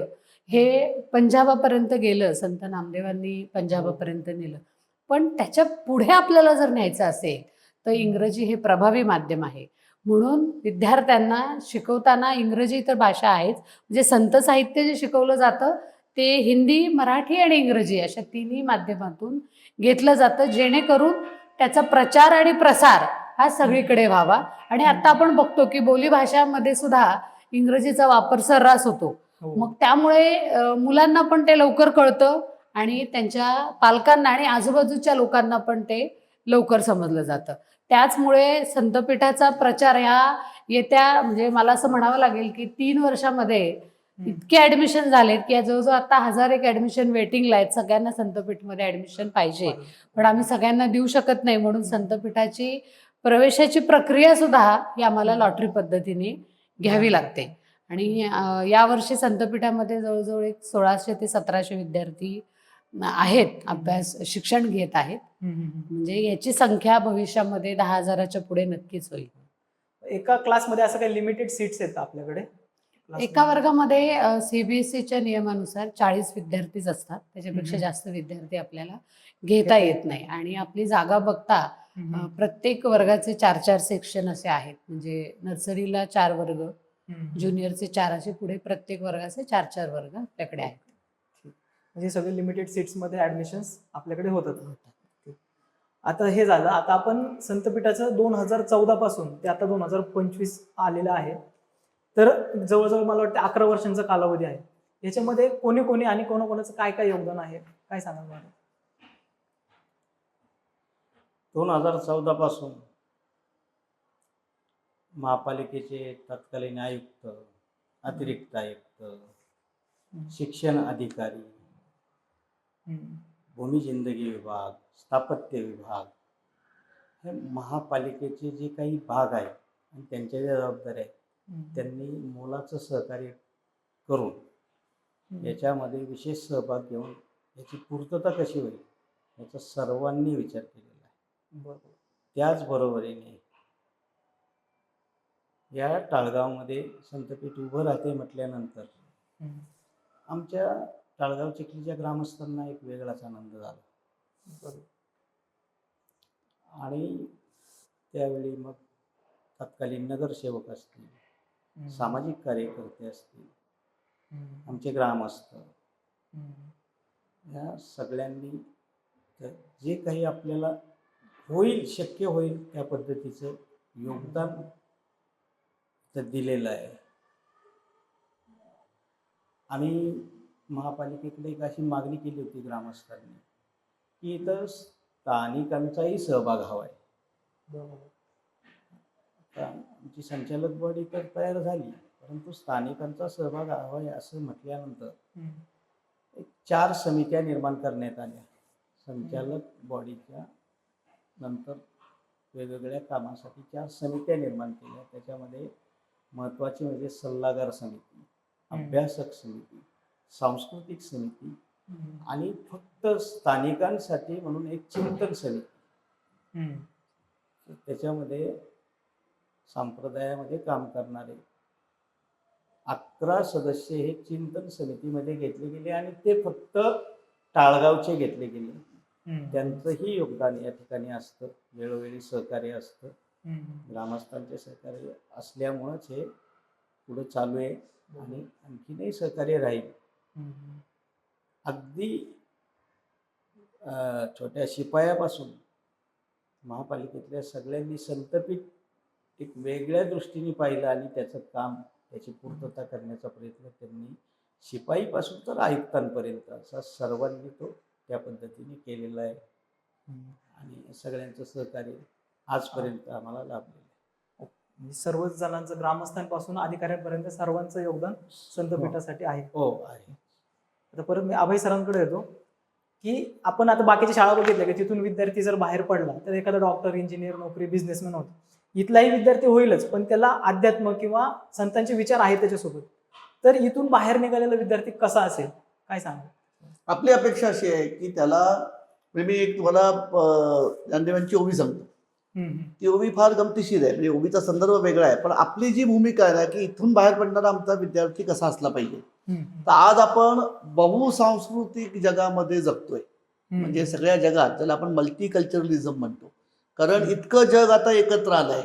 हे पंजाबापर्यंत गेलं, संत नामदेवांनी पंजाबापर्यंत नेलं. पण त्याच्या पुढे आपल्याला जर न्यायचं असेल तर इंग्रजी हे प्रभावी माध्यम आहे. म्हणून विद्यार्थ्यांना शिकवताना इंग्रजी तर भाषा आहेच, म्हणजे संत साहित्य जे शिकवलं जातं ते हिंदी, मराठी आणि इंग्रजी अशा तिन्ही माध्यमातून घेतलं जातं, जेणेकरून त्याचा प्रचार आणि प्रसार हा सगळीकडे व्हावा. आणि आता आपण बघतो की बोलीभाषामध्ये सुद्धा इंग्रजीचा वापर सर्रास होतो. हो. मग त्यामुळे मुलांना पण ते लवकर कळतं आणि त्यांच्या पालकांना आणि आजूबाजूच्या लोकांना पण ते लवकर समजलं जातं. त्याचमुळे संतपीठाचा प्रचार ह्या येत्या म्हणजे मला असं म्हणावं लागेल की 3 वर्षामध्ये इतके ऍडमिशन झालेत की जवळजवळ आता 1000 ऍडमिशन वेटिंगला आहेत. सगळ्यांना संतपीठमध्ये ऍडमिशन पाहिजे, पण आम्ही सगळ्यांना देऊ शकत नाही, म्हणून संतपीठाची प्रवेशाची प्रक्रिया सुद्धा ही आम्हाला लॉटरी पद्धतीने घ्यावी लागते. आणि यावर्षी संतपीठामध्ये जवळजवळ एक 1600 ते 1700 विद्यार्थी आहेत, अभ्यास शिक्षण घेत आहेत. म्हणजे याची संख्या भविष्यामध्ये 10,000च्या पुढे नक्कीच होईल. एका क्लासमध्ये असं काही लिमिटेड सीट्स आहेत आपल्याकडे? एका वर्गामध्ये सीबीएसईच्या नियमानुसार 40 विद्यार्थीच असतात, त्याच्यापेक्षा हम्म. जास्त विद्यार्थी आपल्याला घेता येत नाही. आणि आपली जागा बघता प्रत्येक वर्गाचे 4-4 सेक्शन असे आहेत. म्हणजे नर्सरीला 4 वर्ग, ज्युनियरचे 4, असे पुढे प्रत्येक वर्गाचे 4-4 वर्ग आपल्याकडे आहेत. म्हणजे सगळे लिमिटेड सीट्समध्ये ऍडमिशन्स आपल्याकडे होतात. आता हे झालं. आता आपण संतपीठाचं 2014 पासून ते आता 2025 आलेलं आहे, तर जवळजवळ मला वाटतं 11 वर्षांचा कालावधी आहे. याच्यामध्ये कोणी कोणी आणि कोणाकोणाचं काय काय योगदान आहे, काय सांगाल मला? 2014 पासून महापालिकेचे तत्कालीन आयुक्त, अतिरिक्त आयुक्त, शिक्षण अधिकारी, भूमी जिंदगी विभाग, स्थापत्य विभाग, हे महापालिकेचे जे काही भाग आहेत आणि त्यांच्या ज्या जबाबदाऱ्या आहेत, त्यांनी मोलाचं सहकार्य करून याच्यामध्ये विशेष सहभाग घेऊन याची पूर्तता कशी होईल याचा सर्वांनी विचार केलेला आहे. बरोबर. त्याचबरोबरीने या टाळगावमध्ये संतपीठ उभं राहते म्हटल्यानंतर आमच्या टाळगाव चिखलीच्या ग्रामस्थांना एक वेगळाच आनंद झाला. बरोबर. आणि त्यावेळी मग तत्कालीन नगरसेवक असतील, सामाजिक कार्यकर्ते असतील, आमचे ग्रामस्थ, या सगळ्यांनी जे काही आपल्याला होईल, शक्य होईल त्या पद्धतीचं योगदान दिलेलं आहे. आम्ही महापालिकेकडे एक अशी मागणी केली होती ग्रामस्थांनी की इथं स्थानिकांचाही सहभाग हवा आहे. आता आमची संचालक बॉडी तर तयार झाली, परंतु स्थानिकांचा सहभाग हवा आहे असं म्हटल्यानंतर एक 4 समित्या निर्माण करण्यात आल्या. संचालक बॉडीच्या नंतर वेगवेगळ्या कामासाठी 4 समित्या निर्माण केल्या. त्याच्यामध्ये महत्त्वाची म्हणजे सल्लागार समिती, अभ्यासक समिती, सांस्कृतिक समिती आणि फक्त स्थानिकांसाठी म्हणून एक चिंतन समिती. त्याच्यामध्ये संप्रदायामध्ये काम करणारे 11 सदस्य हे चिंतन समितीमध्ये घेतले गेले आणि ते फक्त टाळगावचे घेतले गेले. त्यांचंही योगदान या ठिकाणी असतं, वेळोवेळी सहकार्य असतं. ग्रामस्थांचे सहकार्य असल्यामुळंच हे पुढे चालू आहे आणि आणखीनही सहकार्य राहील. अगदी छोट्या शिपायापासून महापालिकेतल्या सगळ्यांनी संतपीठ एक वेगळ्या दृष्टीने पाहिलं आणि त्याचं काम, त्याची पूर्तता करण्याचा प्रयत्न त्यांनी शिपाईपासून तर आयुक्तांपर्यंत असा सर्वांनी तो त्या पद्धतीने केलेला आहे. आणि सगळ्यांचं सहकार्य आजपर्यंत आम्हाला लाभलेलं आहे. सर्वच जणांचं, ग्रामस्थांपासून अधिकाऱ्यांपर्यंत सर्वांचं योगदान संतपीठासाठी आहे. हो आहे. आता परत मी अभय सरांकडे येतो की आपण आता बाकीच्या शाळा बघितल्या की तिथून विद्यार्थी जर बाहेर पडला तर एखादा डॉक्टर, इंजिनियर, नोकरी, बिझनेसमॅन होतो. इथलाही विद्यार्थी होईलच, पण त्याला अध्यात्म किंवा संतांचे विचार आहेत त्याच्यासोबत. तर इथून बाहेर निघालेला विद्यार्थी कसा असेल, काय सांगा? आपली अपेक्षा अशी आहे की त्याला, मी एक तुम्हाला ज्ञानदेवांची ओवी सांगतो. ती ओवी फार गमतीशीर आहे, म्हणजे ओवीचा संदर्भ वेगळा आहे, पण आपली जी भूमिका आहे ना की इथून बाहेर पडणारा आमचा विद्यार्थी कसा असला पाहिजे. तर आज आपण बहुसांस्कृतिक जगामध्ये जगतोय. म्हणजे सगळ्या जगात ज्याला आपण मल्टीकल्चरलिझम म्हणतो, कारण इतकं जग आता एकत्र आलंय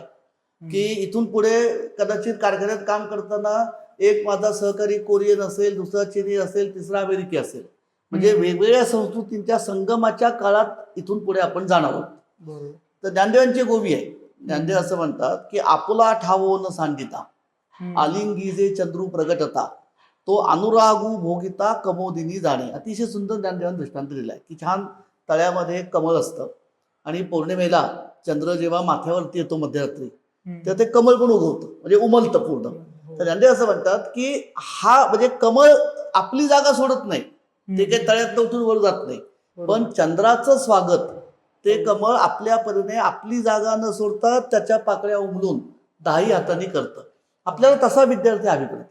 की इथून पुढे कदाचित कारखान्यात काम करताना एक माझा सहकारी कोरियन असेल, दुसरा चिनी असेल, तिसरा अमेरिकी असेल. म्हणजे वेगवेगळ्या संस्कृतींच्या संगमाच्या काळात इथून पुढे आपण जाणार आहोत. बरोबर. तर ज्ञानदेवांची गोवी आहे. ज्ञानदेव असं म्हणतात की आपुला ठावो न सांडिता आलिंगी जे चंद्रू प्रगटता तो अनुरागू भोगिता कमोदिनी जाणे. अतिशय सुंदर ज्ञानदेवांनी दृष्टांत दिलाय की छान तळ्यामध्ये कमळ असतं आणि पौर्णिमेला चंद्र जेव्हा माथ्यावरती येतो मध्यरात्री तर ते कमळ पण उगवतं, म्हणजे उमलतं पूर्ण. तर ज्ञानदेव असं म्हणतात की हा म्हणजे कमळ आपली जागा सोडत नाही, ते काही तळ्यात उठून वर जात नाही, पण चंद्राचं स्वागत ते कमळ आपल्या परीने आपली जागा न सोडता त्याच्या पाकळ्या उमलून 10 हातांनी करतं. आपल्याला तसा विद्यार्थी अभिप्राय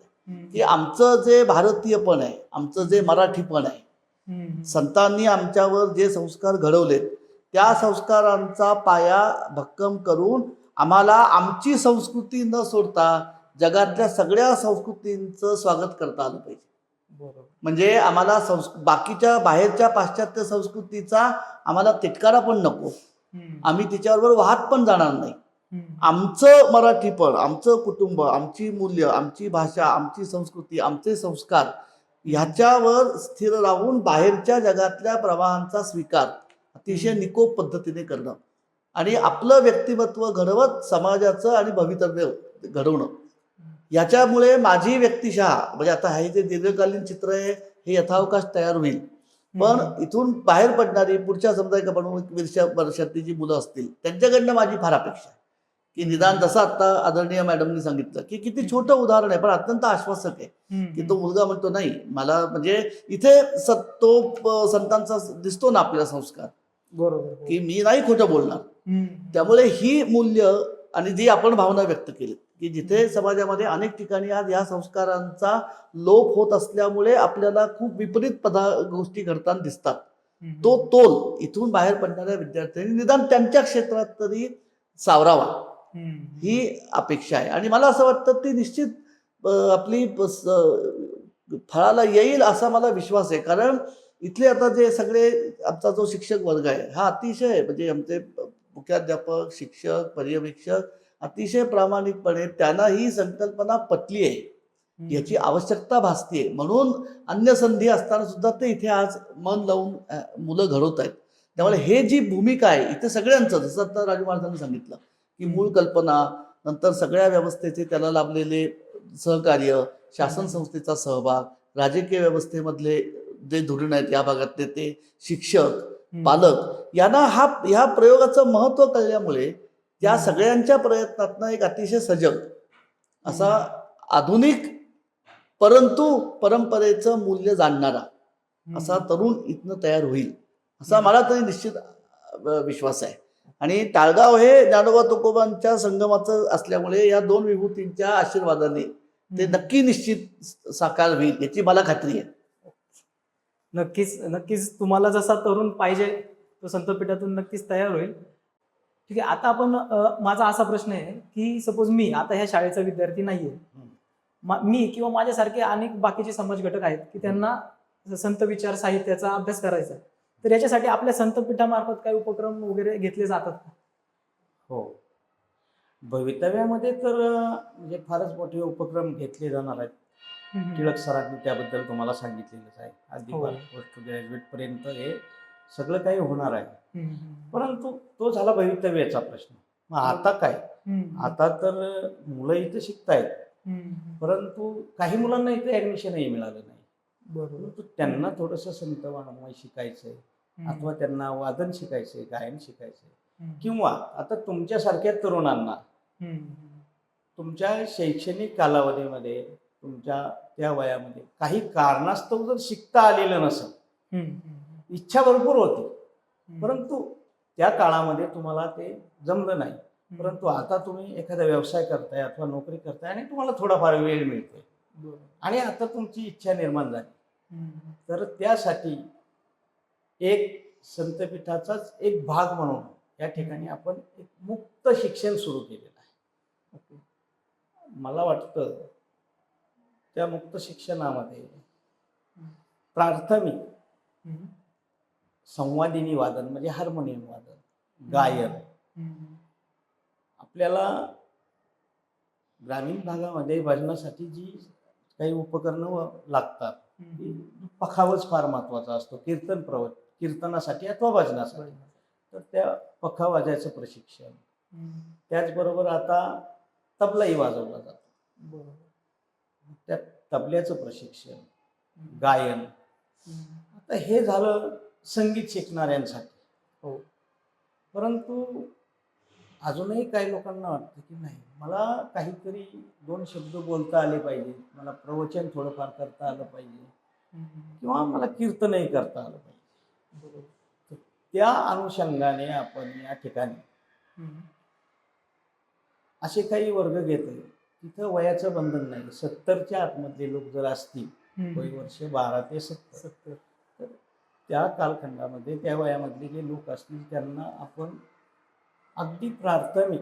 की आमचं जे भारतीयपण आहे, आमचं जे मराठीपण आहे, संतांनी आमच्यावर जे संस्कार घडवलेत त्या संस्कारांचा पाया भक्कम करून आम्हाला आमची संस्कृती न सोडता जगातल्या सगळ्या संस्कृतींचं स्वागत करता आलं पाहिजे. म्हणजे आम्हाला बाकीच्या बाहेरच्या पाश्चात्य संस्कृतीचा आम्हाला तिटकारा पण नको, आम्ही तिच्याबरोबर वाहत पण जाणार नाही. आमचं मराठीपण, आमचं कुटुंब, आमची मूल्य, आमची भाषा, आमची संस्कृती, आमचे संस्कार ह्याच्यावर स्थिर राहून बाहेरच्या जगातल्या प्रवाहांचा स्वीकार अतिशय निकोप पद्धतीने करणं आणि आपलं व्यक्तिमत्व घडवत समाजाचं आणि भवितव्य घडवणं. याच्यामुळे माझी व्यक्तिशः म्हणजे आता हे जे दीर्घकालीन चित्र आहे हे यथावकाश तयार होईल, पण इथून बाहेर पडणारी पुढच्या समजा 20 वर्षातली जी मुलं असतील त्यांच्याकडनं माझी फार अपेक्षा आहे की निदान जसं आता आदरणीय मॅडमनी सांगितलं की किती छोटं उदाहरण आहे पण अत्यंत आश्वासक आहे की तो मुलगा म्हणतो नाही मला म्हणजे इथे तो संतांचा दिसतो ना आपला संस्कार, बरोबर, की मी नाही खोटं बोलणार. त्यामुळे ही मूल्य आणि जी आपण भावना व्यक्त केली की जिथे समाजामध्ये अनेक ठिकाणी आज या संस्कारांचा लोप होत असल्यामुळे आपल्याला खूप विपरीत गोष्टी घडताना दिसतात, तो तोल इथून बाहेर पडणाऱ्या विद्यार्थ्यांनी निदान त्यांच्या क्षेत्रात तरी सावरावा ही अपेक्षा आहे. आणि मला असं वाटतं ती निश्चित आपली फळाला येईल असा मला विश्वास आहे. कारण इथले आता जे सगळे आमचा जो शिक्षक वर्ग आहे हा अतिशय म्हणजे आमचे मुख्याध्यापक, शिक्षक, पर्यवेक्षक अतिशय प्रामाणिकपणे त्यांना ही संकल्पना पटली आहे, याची आवश्यकता भासते, म्हणून अन्य संधी असताना सुद्धा ते इथे आज मन लावून मुलं घडवत आहेत. त्यामुळे हे जी भूमिका आहे इथे सगळ्यांचं, जसं आता राजू महाराजांनी सांगितलं की मूळ कल्पना, नंतर सगळ्या व्यवस्थेचे त्याला लाभलेले सहकार्य, शासन संस्थेचा सहभाग, राजकीय व्यवस्थेमधले जे धोरण आहेत या भागातले ते शिक्षक, पालक यांना ह्या प्रयोगाचं महत्त्व कळल्यामुळे त्या सगळ्यांच्या प्रयत्नातनं एक अतिशय सजग असा आधुनिक परंतु परंपरेचं मूल्य जाणणारा असा तरुण इथनं तयार होईल असा मला तरी निश्चित विश्वास आहे. आणि टाळगाव हे ज्ञानोबा तुकोबांच्या संगमाचं असल्यामुळे या 2 विभूतींच्या आशीर्वादाने ते नक्की निश्चित साकार होईल याची मला खात्री आहे. नक्कीच नक्कीच तुम्हाला जसा तरुण पाहिजे तो संतपीठातून नक्कीच तयार होईल. ठीक आहे, आता आपण माझा असा प्रश्न आहे की सपोज मी आता ह्या शाळेचा विद्यार्थी नाहीये, मी किंवा माझ्यासारखे अनेक बाकीचे समाज घटक आहेत की त्यांना संत विचार साहित्याचा अभ्यास करायचा आहे, तर याच्यासाठी आपल्या संतपीठामार्फत काही उपक्रम वगैरे घेतले जातात का? हो, भवितव्यामध्ये तर म्हणजे फारच मोठे उपक्रम घेतले जाणार आहेत. टिळक सरांनी त्याबद्दल तुम्हाला सांगितलेलंच आहे. अगदी पोस्ट ग्रॅज्युएट पर्यंत हे सगळं काही होणार आहे. परंतु तो झाला भवितव्याचा प्रश्न. मग आता काय? आता तर मुलं इथं शिकतायत, परंतु काही मुलांना इथे ऍडमिशनही मिळालं नाही. बरोबर, त्यांना थोडंसं संत वाङ्मय शिकायचंय अथवा त्यांना वादन शिकायचंय, गायन शिकायचंय, किंवा आता तुमच्यासारख्या तरुणांना तुमच्या शैक्षणिक कालावधीमध्ये तुमच्या त्या वयामध्ये काही कारणास्तव जर शिकता आलेलं नसेल, इच्छा भरपूर होती परंतु त्या काळामध्ये तुम्हाला ते जमलं नाही, परंतु आता तुम्ही एखादा व्यवसाय करताय अथवा नोकरी करताय आणि तुम्हाला थोडाफार वेळ मिळतोय आणि आता तुमची इच्छा निर्माण झाली, तर त्यासाठी एक संतपीठाचाच एक भाग म्हणून या ठिकाणी आपण एक मुक्त शिक्षण सुरू केलेलं आहे. मला वाटतं त्या मुक्त शिक्षणामध्ये प्राथमिक संवादिनी वादन म्हणजे हार्मोनियम वादन, गायन, आपल्याला ग्रामीण भागामध्ये भजनासाठी जी काही उपकरणं लागतात. पखावच फार महत्वाचा असतो कीर्तनासाठी अथवा भजनासाठी. तर त्या पखा वाजायचं प्रशिक्षण, त्याचबरोबर आता तबलाही वाजवला जातो, त्या तबल्याचं प्रशिक्षण, गायन. आता हे झालं संगीत शिकणाऱ्यांसाठी. हो. परंतु अजूनही काही लोकांना वाटतं की नाही, मला काहीतरी 2 शब्द बोलता आले पाहिजे, मला प्रवचन थोडंफार करता आलं पाहिजे, किंवा मला कीर्तनही करता आलं पाहिजे. तर त्या अनुषंगाने आपण या ठिकाणी असे काही वर्ग घेतोय. तिथं वयाचं बंधन नाही. 70च्या आतमधले लोक जर असतील, वयवर्ष 12 ते 70, तर त्या कालखंडामध्ये त्या वयामधले जे लोक असतील त्यांना आपण अगदी प्राथमिक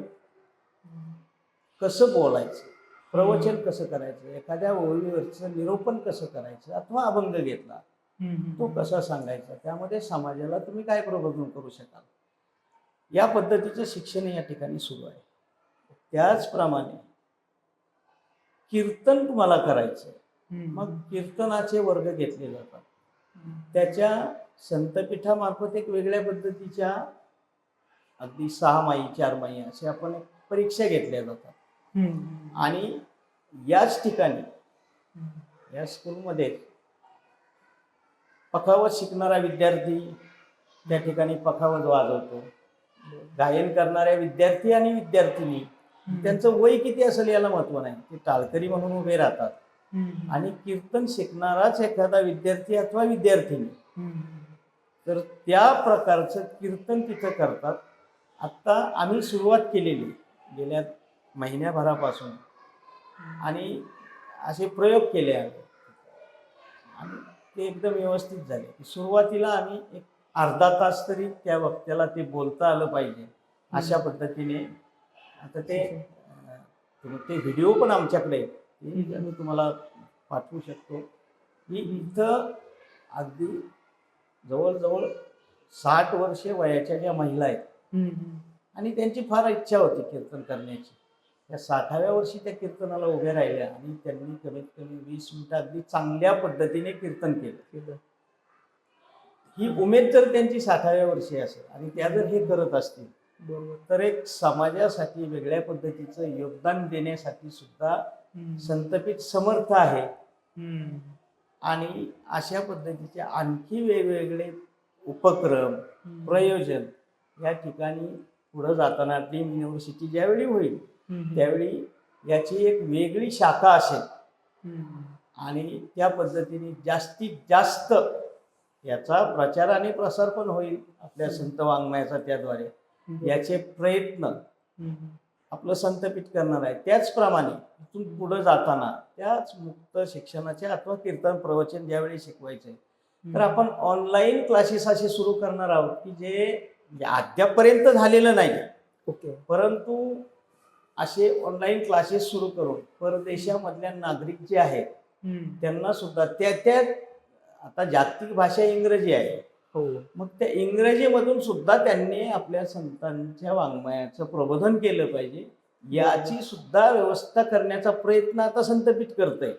कसं बोलायचं, प्रवचन कसं करायचं, एखाद्या ओळीवरचं निरूपण कसं करायचं, अथवा अभंग घेतला तो कसा सांगायचा, त्यामध्ये समाजाला तुम्ही काय प्रबोधन करू शकाल, या पद्धतीचं शिक्षण या ठिकाणी सुरू आहे. त्याचप्रमाणे कीर्तन तुम्हाला करायचं, मग कीर्तनाचे वर्ग घेतले जातात. त्याच्या संतपीठामार्फत एक वेगळ्या पद्धतीच्या अगदी 6 माही 4 माही असे आपण परीक्षा घेतल्या जातात. आणि याच ठिकाणी या स्कूलमध्ये पखावज शिकणारा विद्यार्थी त्या ठिकाणी पखावज वाजवतो. गायन करणाऱ्या विद्यार्थी आणि विद्यार्थिनी त्यांचं वय किती असेल याला महत्व नाही, ते टाळकरी म्हणून उभे राहतात. आणि कीर्तन शिकणाराच एखादा विद्यार्थी अथवा विद्यार्थिनी तर त्या प्रकारचं कीर्तन तिथं करतात. आत्ता आम्ही सुरुवात केलेली गेल्या महिन्याभरापासून, आणि असे प्रयोग केले आहे आणि ते एकदम व्यवस्थित झाले. सुरुवातीला आम्ही एक अर्धा तास तरी त्या वक्त्याला ते बोलता आलं पाहिजे अशा पद्धतीने. आता ते व्हिडिओ पण आमच्याकडे मी तुम्हाला पाठवू शकतो की इथं अगदी जवळजवळ 60 वर्षे वयाच्या ज्या महिला आहेत आणि त्यांची फार इच्छा होती कीर्तन करण्याची, त्या 60व्या वर्षी त्या कीर्तनाला उभ्या राहिल्या आणि त्यांनी कमीत कमी 20 मिनिटं अगदी चांगल्या पद्धतीने कीर्तन केलं. ही उमेद जर त्यांची 60व्या वर्षी असेल आणि त्या जर हे करत असतील तर एक समाजासाठी वेगळ्या पद्धतीचं योगदान देण्यासाठी सुद्धा संतपीठ समर्थ आहे. आणि अशा पद्धतीचे आणखी वेगवेगळे उपक्रम प्रयोजन या ठिकाणी पुढे जाताना ड्रीम युनिव्हर्सिटी ज्यावेळी होईल त्यावेळी याची एक वेगळी शाखा असेल आणि त्या पद्धतीने जास्तीत जास्त याचा प्रचार आणि प्रसार पण होईल आपल्या संत वाङ्मयाचा. त्याद्वारे याचे प्रयत्न आपलं संतपीठ करणार आहे. त्याचप्रमाणे इथून पुढे जाताना त्याच मुक्त शिक्षणाचे अथवा कीर्तन प्रवचन ज्यावेळी शिकवायचे तर आपण ऑनलाईन क्लासेस असे सुरू करणार आहोत की जे अद्यापर्यंत झालेलं नाही. परंतु असे ऑनलाईन क्लासेस सुरू करून परदेशामधल्या नागरिक जे आहेत त्यांना सुद्धा त्या आता जागतिक भाषा इंग्रजी आहे, मग त्या इंग्रजीमधून सुद्धा त्यांनी आपल्या संतांच्या वाङ्मयाचं प्रबोधन केलं पाहिजे याची सुद्धा व्यवस्था करण्याचा प्रयत्न आता संतपीठ करतंय.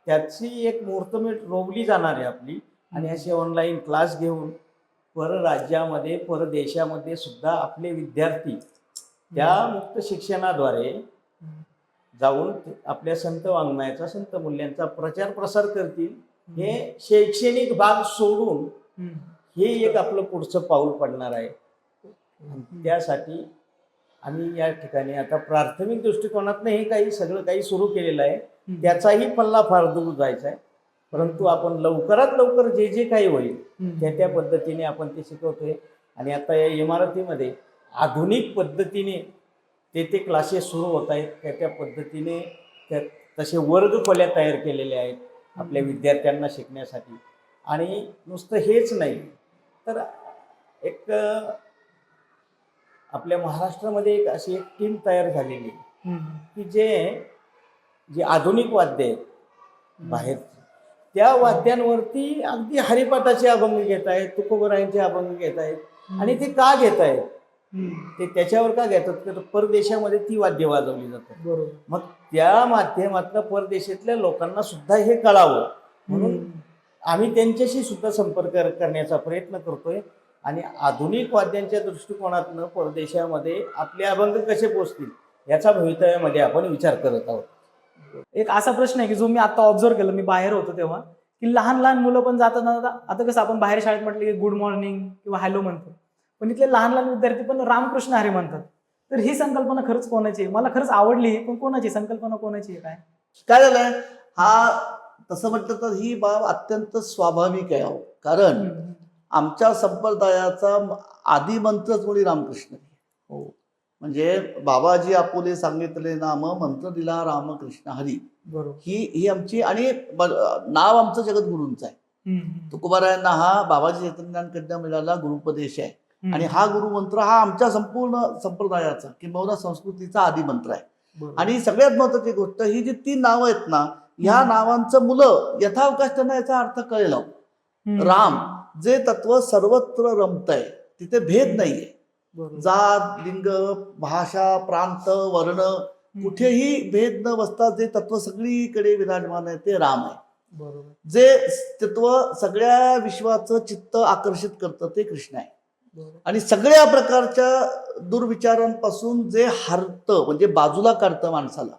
त्याची एक मुहूर्तमेढ रोवली जाणार आहे आपली. आणि असे ऑनलाईन क्लास घेऊन परराज्यामध्ये परदेशामध्ये सुद्धा आपले विद्यार्थी त्या मुक्त शिक्षणाद्वारे जाऊन आपल्या संत वाङ्मयाचा संत मूल्यांचा प्रचार प्रसार करतील. हे शैक्षणिक भाग सोडून हे एक आपलं पुढचं पाऊल पडणार आहे. त्यासाठी आम्ही या ठिकाणी आता प्राथमिक दृष्टिकोनातनं हे काही सगळं काही सुरू केलेलं आहे. त्याचाही पल्ला फार दूर जायचा आहे, परंतु आपण लवकरात लवकर जे जे काही होईल त्या पद्धतीने आपण ते शिकवतोय. आणि आता या इमारतीमध्ये आधुनिक पद्धतीने ते क्लासेस सुरू होत आहेत. त्या पद्धतीने तसे वर्ग खोल्या तयार केलेल्या आहेत आपल्या विद्यार्थ्यांना शिकण्यासाठी. आणि नुसतं हेच नाही तर एक आपल्या महाराष्ट्रामध्ये एक अशी एक टीम तयार झालेली की जे आधुनिक वाद्य आहेत बाहेर त्या वाद्यांवरती अगदी हरिपाठाचे अभंग घेत आहेत, तुकोबरायांचे अभंग घेत आहेत. आणि ते का घेत आहेत ते त्याच्यावर का घेतात तर परदेशामध्ये ती वाद्य वाजवली जातात. बरोबर. मग त्या माध्यमातून परदेशातल्या लोकांना सुद्धा हे कळावं म्हणून आम्ही त्यांच्याशी सुद्धा संपर्क करण्याचा प्रयत्न करतोय आणि आधुनिक वाद्यांच्या दृष्टिकोनातनं परदेशामध्ये आपले अभंग कसे पोचतील याचा भवितव्यामध्ये आपण विचार करत आहोत. एक असा प्रश्न आहे की जो मी आता ऑब्झर्व केला, मी बाहेर होतो तेव्हा, की लहान लहान मुलं पण जाताना आता कसं आपण बाहेर शाळेत म्हटलं की गुड मॉर्निंग किंवा हॅलो म्हणतो, पण इथले लहान लहान विद्यार्थी पण रामकृष्ण हरी म्हणतात. तर ही संकल्पना खरंच कोणाची आहे? मला खरंच आवडली, पण कोणाची संकल्पना कोणाची आहे? काय काय झालंय, हा तसं म्हटलं तर ही बाब अत्यंत स्वाभाविक आहे अहो. कारण आमच्या संप्रदायाचा आदी मंत्रच मुळी रामकृष्ण आहे. हो. म्हणजे बाबाजी आपुले सांगितले नाम मंत्र दिला रामकृष्ण हरी. बरोबर. ही आमची आणि नाव आमचं जगद्गुरूंचं आहे. तुकोबारायांना हा बाबाजी चैतन्यांकडनं मिळाला गुरुपदेश आहे आणि हा गुरुमंत्र हा आमच्या संपूर्ण संप्रदायाचा किंवा संस्कृतीचा आदी मंत्र आहे. आणि सगळ्यात महत्वाची गोष्ट ही जी 3 नावं आहेत ना, ह्या नावांचं मुलं यथावकाश त्यांना याचा अर्थ कळेल. राम जे तत्व सर्वत्र रमतंय, तिथे भेद नाहीये. जात, लिंग, भाषा, प्रांत, वर्ण कुठेही भेद न बसता जे तत्व सगळीकडे विराजमान आहे ते राम आहे. बरोबर. जे तत्व सगळ्या विश्वाचं चित्त आकर्षित करतं ते कृष्ण आहे. आणि सगळ्या प्रकारच्या दुर्विचारांपासून जे हरतं म्हणजे बाजूला काढतं माणसाला,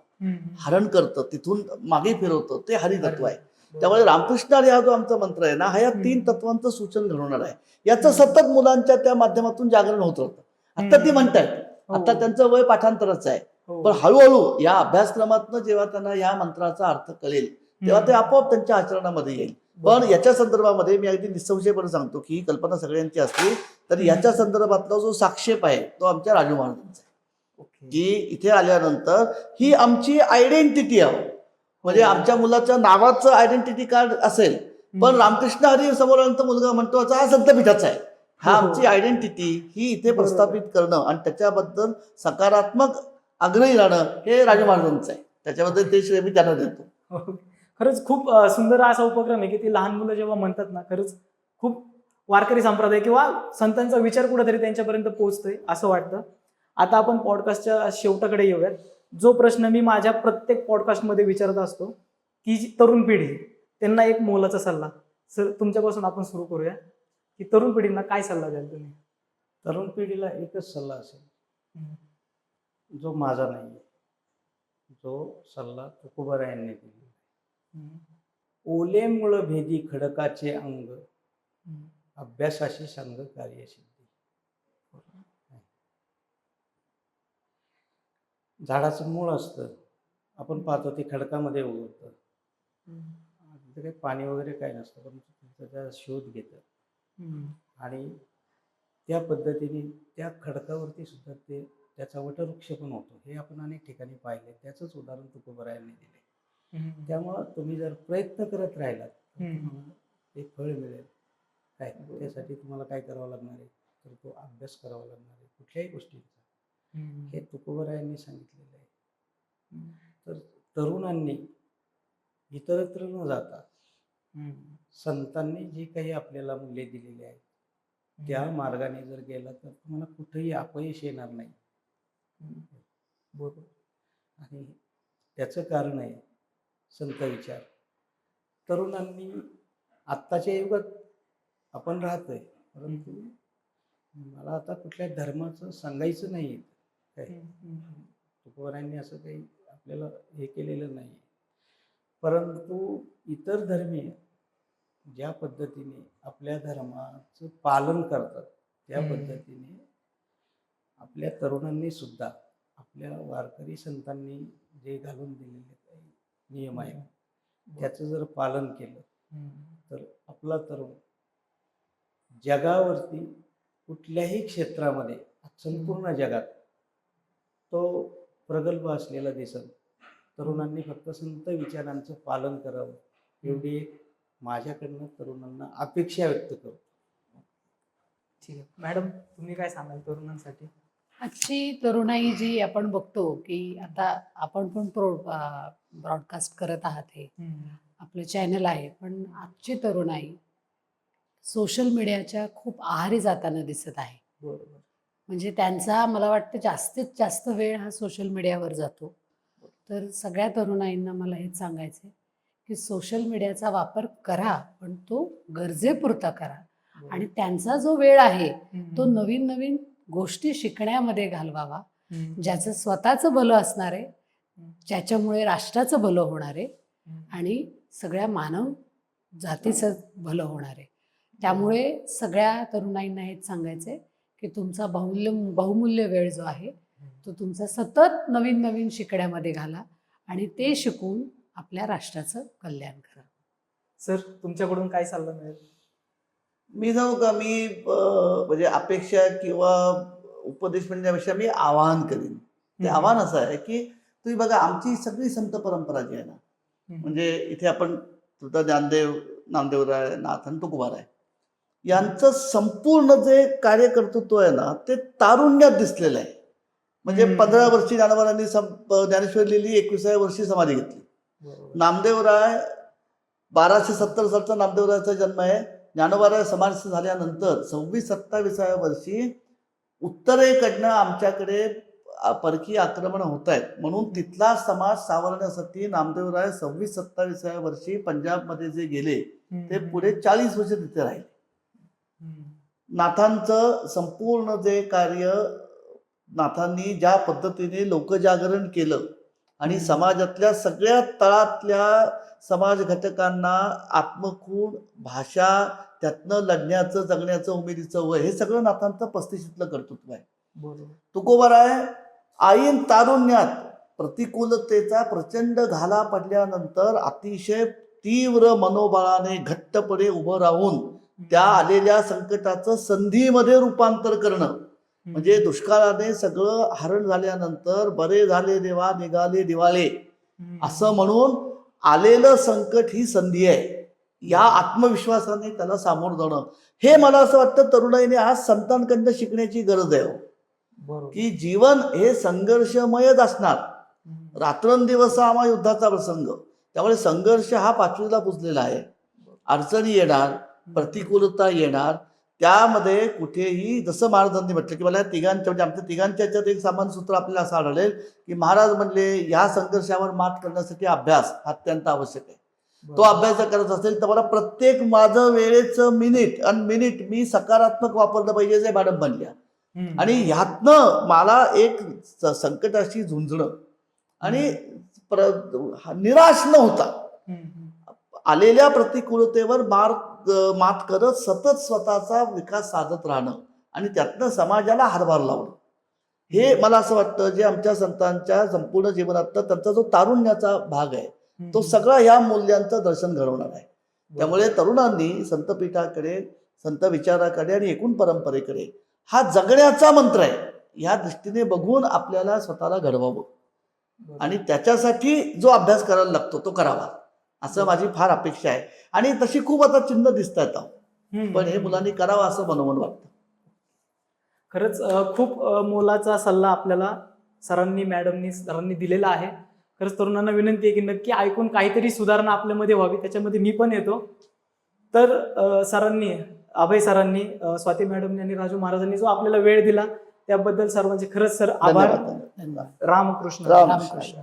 हरण करतं, तिथून मागे फिरवतं ते हरितत्व आहे. त्यामुळे रामकृष्ण हरी हा जो आमचा मंत्र आहे ना, हा या 3 तत्वांचं सूचन घडवणार आहे. याचं सतत मुलांच्या त्या माध्यमातून जागरण होत राहतं. आता ती म्हणतायत, आता त्यांचं वय पाठांतराचं आहे, पण हळूहळू या अभ्यासक्रमातनं जेव्हा त्यांना या मंत्राचा अर्थ कळेल तेव्हा ते आपोआप त्यांच्या आचरणामध्ये येईल. पण याच्या संदर्भामध्ये मी अगदी निसंशयपणे सांगतो की ही कल्पना सगळ्यांची असली तर याच्या संदर्भातला जो साक्षेप आहे तो आमच्या राजू महाराजांचा आहे. की इथे आल्यानंतर ही आमची आयडेंटिटी आहे. म्हणजे आमच्या मुलाच्या नावाचं आयडेंटिटी कार्ड असेल, पण रामकृष्ण हरी समोर आल्यानंतर मुलगा म्हणतो हा संतपीठाचा आहे. हा आमची आयडेंटिटी ही इथे प्रस्थापित करणं आणि त्याच्याबद्दल सकारात्मक आग्रही राहणं हे राजू महाराजांचं आहे. त्याच्याबद्दल ते श्रेय मी त्यांना देतो. खरंच खूप सुंदर असा उपक्रम आहे की ती लहान मुलं जेव्हा म्हणतात ना, खरंच खूप वारकरी संप्रदाय किंवा संतांचा विचार कुठेतरी त्यांच्यापर्यंत पोहोचतोय असं वाटतं. आता आपण पॉडकास्टच्या शेवटाकडे येऊयात. जो प्रश्न मी माझ्या प्रत्येक पॉडकास्टमध्ये विचारत असतो की जी तरुण पिढी त्यांना एक मोलाचा सल्ला, सर तुमच्यापासून आपण सुरू करूया की तरुण पिढींना काय सल्ला द्याल तुम्ही? तरुण पिढीला एकच सल्ला असेल जो माझा नाही, जो सल्ला तुकोबारायांनी दिला. ओले मुळ भेदी खडकाचे अंग, अभ्यासाशी संग कार्यसिद्धी. झाडाचं मूळ असतं, आपण पाहतो ते खडकामध्ये उगवतं, तिथे काही पाणी वगैरे काय नसतं, पण त्याचा शोध घेतं आणि त्या पद्धतीने त्या खडकावरती सुद्धा ते त्याचा वटवृक्ष पण होतो. हे आपण अनेक ठिकाणी पाहिले. त्याचंच उदाहरण तुकोबारायांनी दिले. त्यामुळं तुम्ही जर प्रयत्न करत राहिलात तर तुम्हाला ते फळ मिळेल. काय त्यासाठी तुम्हाला काय करावं लागणार आहे तर तो अभ्यास करावा लागणार आहे कुठल्याही गोष्टींचा. हे तुकोबारायांनी सांगितलेलं आहे. तर तरुणांनी इतरत्र न जाता संतांनी जी काही आपल्याला मूल्ये दिलेली आहेत त्या मार्गाने जर गेला तर तुम्हाला कुठेही अपयश येणार नाही. बरोबर. आणि त्याचं कारण आहे संत विचार. तरुणांनी आत्ताच्या युगात आपण राहतोय, परंतु मला आता कुठल्या धर्माचं सांगायचं नाही काय. तुकोबारायांनी असं काही आपल्याला हे केलेलं नाही, परंतु इतर धर्मीय ज्या पद्धतीने आपल्या धर्माचं पालन करतात त्या पद्धतीने आपल्या तरुणांनी सुद्धा आपल्या वारकरी संतांनी जे घालून दिलेले काही नियम आहेत त्याचं जर पालन केलं तर आपला तरुण जगावरती कुठल्याही क्षेत्रामध्ये संपूर्ण जगात तो प्रगल्भ असलेला दिसत. तरुणांनी फक्त संत विचारांचं पालन करावं एवढी एक माझ्याकडनं तरुणांना अपेक्षा व्यक्त करतो. ठीक आहे मॅडम, तुम्ही काय सांगाल तरुणांसाठी? आजची तरुणाई जी आपण बघतो की आता आपण पण ब्रॉडकास्ट करत आहात, हे आपलं चॅनल आहे, पण आजची तरुणाई सोशल मीडियाच्या खूप आहारी जाताना दिसत आहे. बरोबर. म्हणजे त्यांचा मला वाटतं जास्तीत जास्त वेळ हा सोशल मीडियावर जातो. तर सगळ्या तरुणाईंना मला हेच सांगायचं आहे की सोशल मीडियाचा वापर करा, पण तो गरजेपुरता करा. आणि त्यांचा जो वेळ आहे तो नवीन नवीन गोष्टी शिकण्यामध्ये घालवावा, ज्याचं स्वतःचं भलं असणार आहे, ज्याच्यामुळे राष्ट्राचं भलं होणार आहे आणि सगळ्या मानव जातीचं भलं होणार आहे. त्यामुळे सगळ्या तरुणाईंना हेच सांगायचं आहे की तुमचा बहुमूल्य वेळ जो आहे तो तुमचा सतत नवीन नवीन शिकण्यामध्ये घाला आणि ते शिकून आपल्या राष्ट्राचं कल्याण करा. सर, तुमच्याकडून काय सल्ला मिळेल? मी जाऊ का, मी म्हणजे अपेक्षा किंवा उपदेश म्हणण्यापेक्षा मी आवाहन करीन. ते आव्हान असं आहे की तुम्ही बघा, आमची सगळी संत परंपरा जी आहे ना, म्हणजे इथे आपण सुद्धा ज्ञानदेव, नामदेवराय, नाथ आणि तुकोबाराय यांचं संपूर्ण जे कार्यकर्तृत्व आहे ना, ते तारुण्यात दिसलेलं आहे. म्हणजे 15 वर्षी ज्ञानोबारांनी ज्ञानेश्वरी लिहिली, 21व्या वर्षी समाधी घेतली. नामदेवराय 1270 सालचा नामदेवरायाचा जन्म आहे. ज्ञानोबाराय समाधी झाल्यानंतर 26-27व्या वर्षी उत्तरेकडनं आमच्याकडे परकीय आक्रमण होत आहेत, म्हणून तिथला समाज सावरण्यासाठी नामदेवराय 26-27व्या वर्षी पंजाबमध्ये जे गेले ते पुढे 40 वर्ष तिथे राहिले. नाथांचं संपूर्ण जे कार्य, नाथांनी ज्या पद्धतीने लोकजागरण केलं आणि समाजातल्या सगळ्या तळातल्या समाज घटकांना आत्मखूण, भाषा, त्यातनं लढण्याचं, जगण्याचं, उमेदीचं वय, हे सगळं नाथांचं 35लं कर्तृत्व आहे. तुकोबाराय आईन तारुण्यात प्रतिकूलतेचा प्रचंड घाला पडल्यानंतर अतिशय तीव्र मनोबळाने घट्टपणे उभं राहून त्या आलेल्या संकटाचं संधीमध्ये रूपांतर करणं, म्हणजे दुष्काळाने सगळं हरण झाल्यानंतर बरे झाले देवा निघाले दिवाळे असं म्हणून आलेलं संकट ही संधी आहे. या आत्मविश्वासाने त्याला सामोरं जाणं, हे मला असं वाटतं तरुणाईने आज संतांकडनं शिकण्याची गरज आहे. की जीवन हे संघर्षमयच असणार. रात्रंदिवस हा युद्धाचा प्रसंग, त्यामुळे संघर्ष हा 5वीला पुजलेला आहे. अडचणी येणार, प्रतिकूलता येणार, त्यामध्ये कुठेही जसं महाराजांनी म्हटलं की मला तिघांच्या, म्हणजे आमच्या तिघांच्या याच्यात एक सामान्य सूत्र आपल्याला असं आढळेल की महाराज म्हणले या संघर्षावर मात करण्यासाठी अभ्यास अत्यंत आवश्यक आहे. तो अभ्यास जर करत असेल तर मला प्रत्येक माझं वेळेचं मिनिट मी सकारात्मक वापरलं पाहिजे, जे मॅडम म्हणल्या. आणि ह्यातनं मला एक संकटाशी झुंजणं आणि निराश न होता आलेल्या प्रतिकूलतेवर मात करत सतत स्वतःचा विकास साधत राहणं आणि त्यातनं समाजाला हातभार लावणं, हे मला असं वाटतं जे आमच्या संतांच्या संपूर्ण जीवनातनं त्यांचा जो तारुण्याचा भाग आहे तो सगळा या मूल्यांचं दर्शन घडवणार आहे. त्यामुळे तरुणांनी संतपीठाकडे, संत विचाराकडे आणि एकूण परंपरेकडे हा जगण्याचा मंत्र आहे, ह्या दृष्टीने बघून आपल्याला स्वतःला घडवावं आणि त्याच्यासाठी जो अभ्यास करायला लागतो तो करावा, असं माझी फार अपेक्षा आहे. आणि तशी खूप आता चिन्ह दिसत आहेत, पण हे मुलांनी करावं असं मनोमन वाटतं. खरंच खूप मोलाचा सल्ला आपल्याला सरांनी दिलेला आहे. खरंच तरुणांना विनंती आहे की नक्की ऐकून काहीतरी सुधारणा आपल्यामध्ये व्हावी, त्याच्यामध्ये मी पण येतो. तर अभय सरांनी, स्वाती मॅडमनी आणि राजू महाराजांनी जो आपल्याला वेळ दिला त्याबद्दल सर्वांचे खरंच सर आभार. धन्यवाद. रामकृष्ण.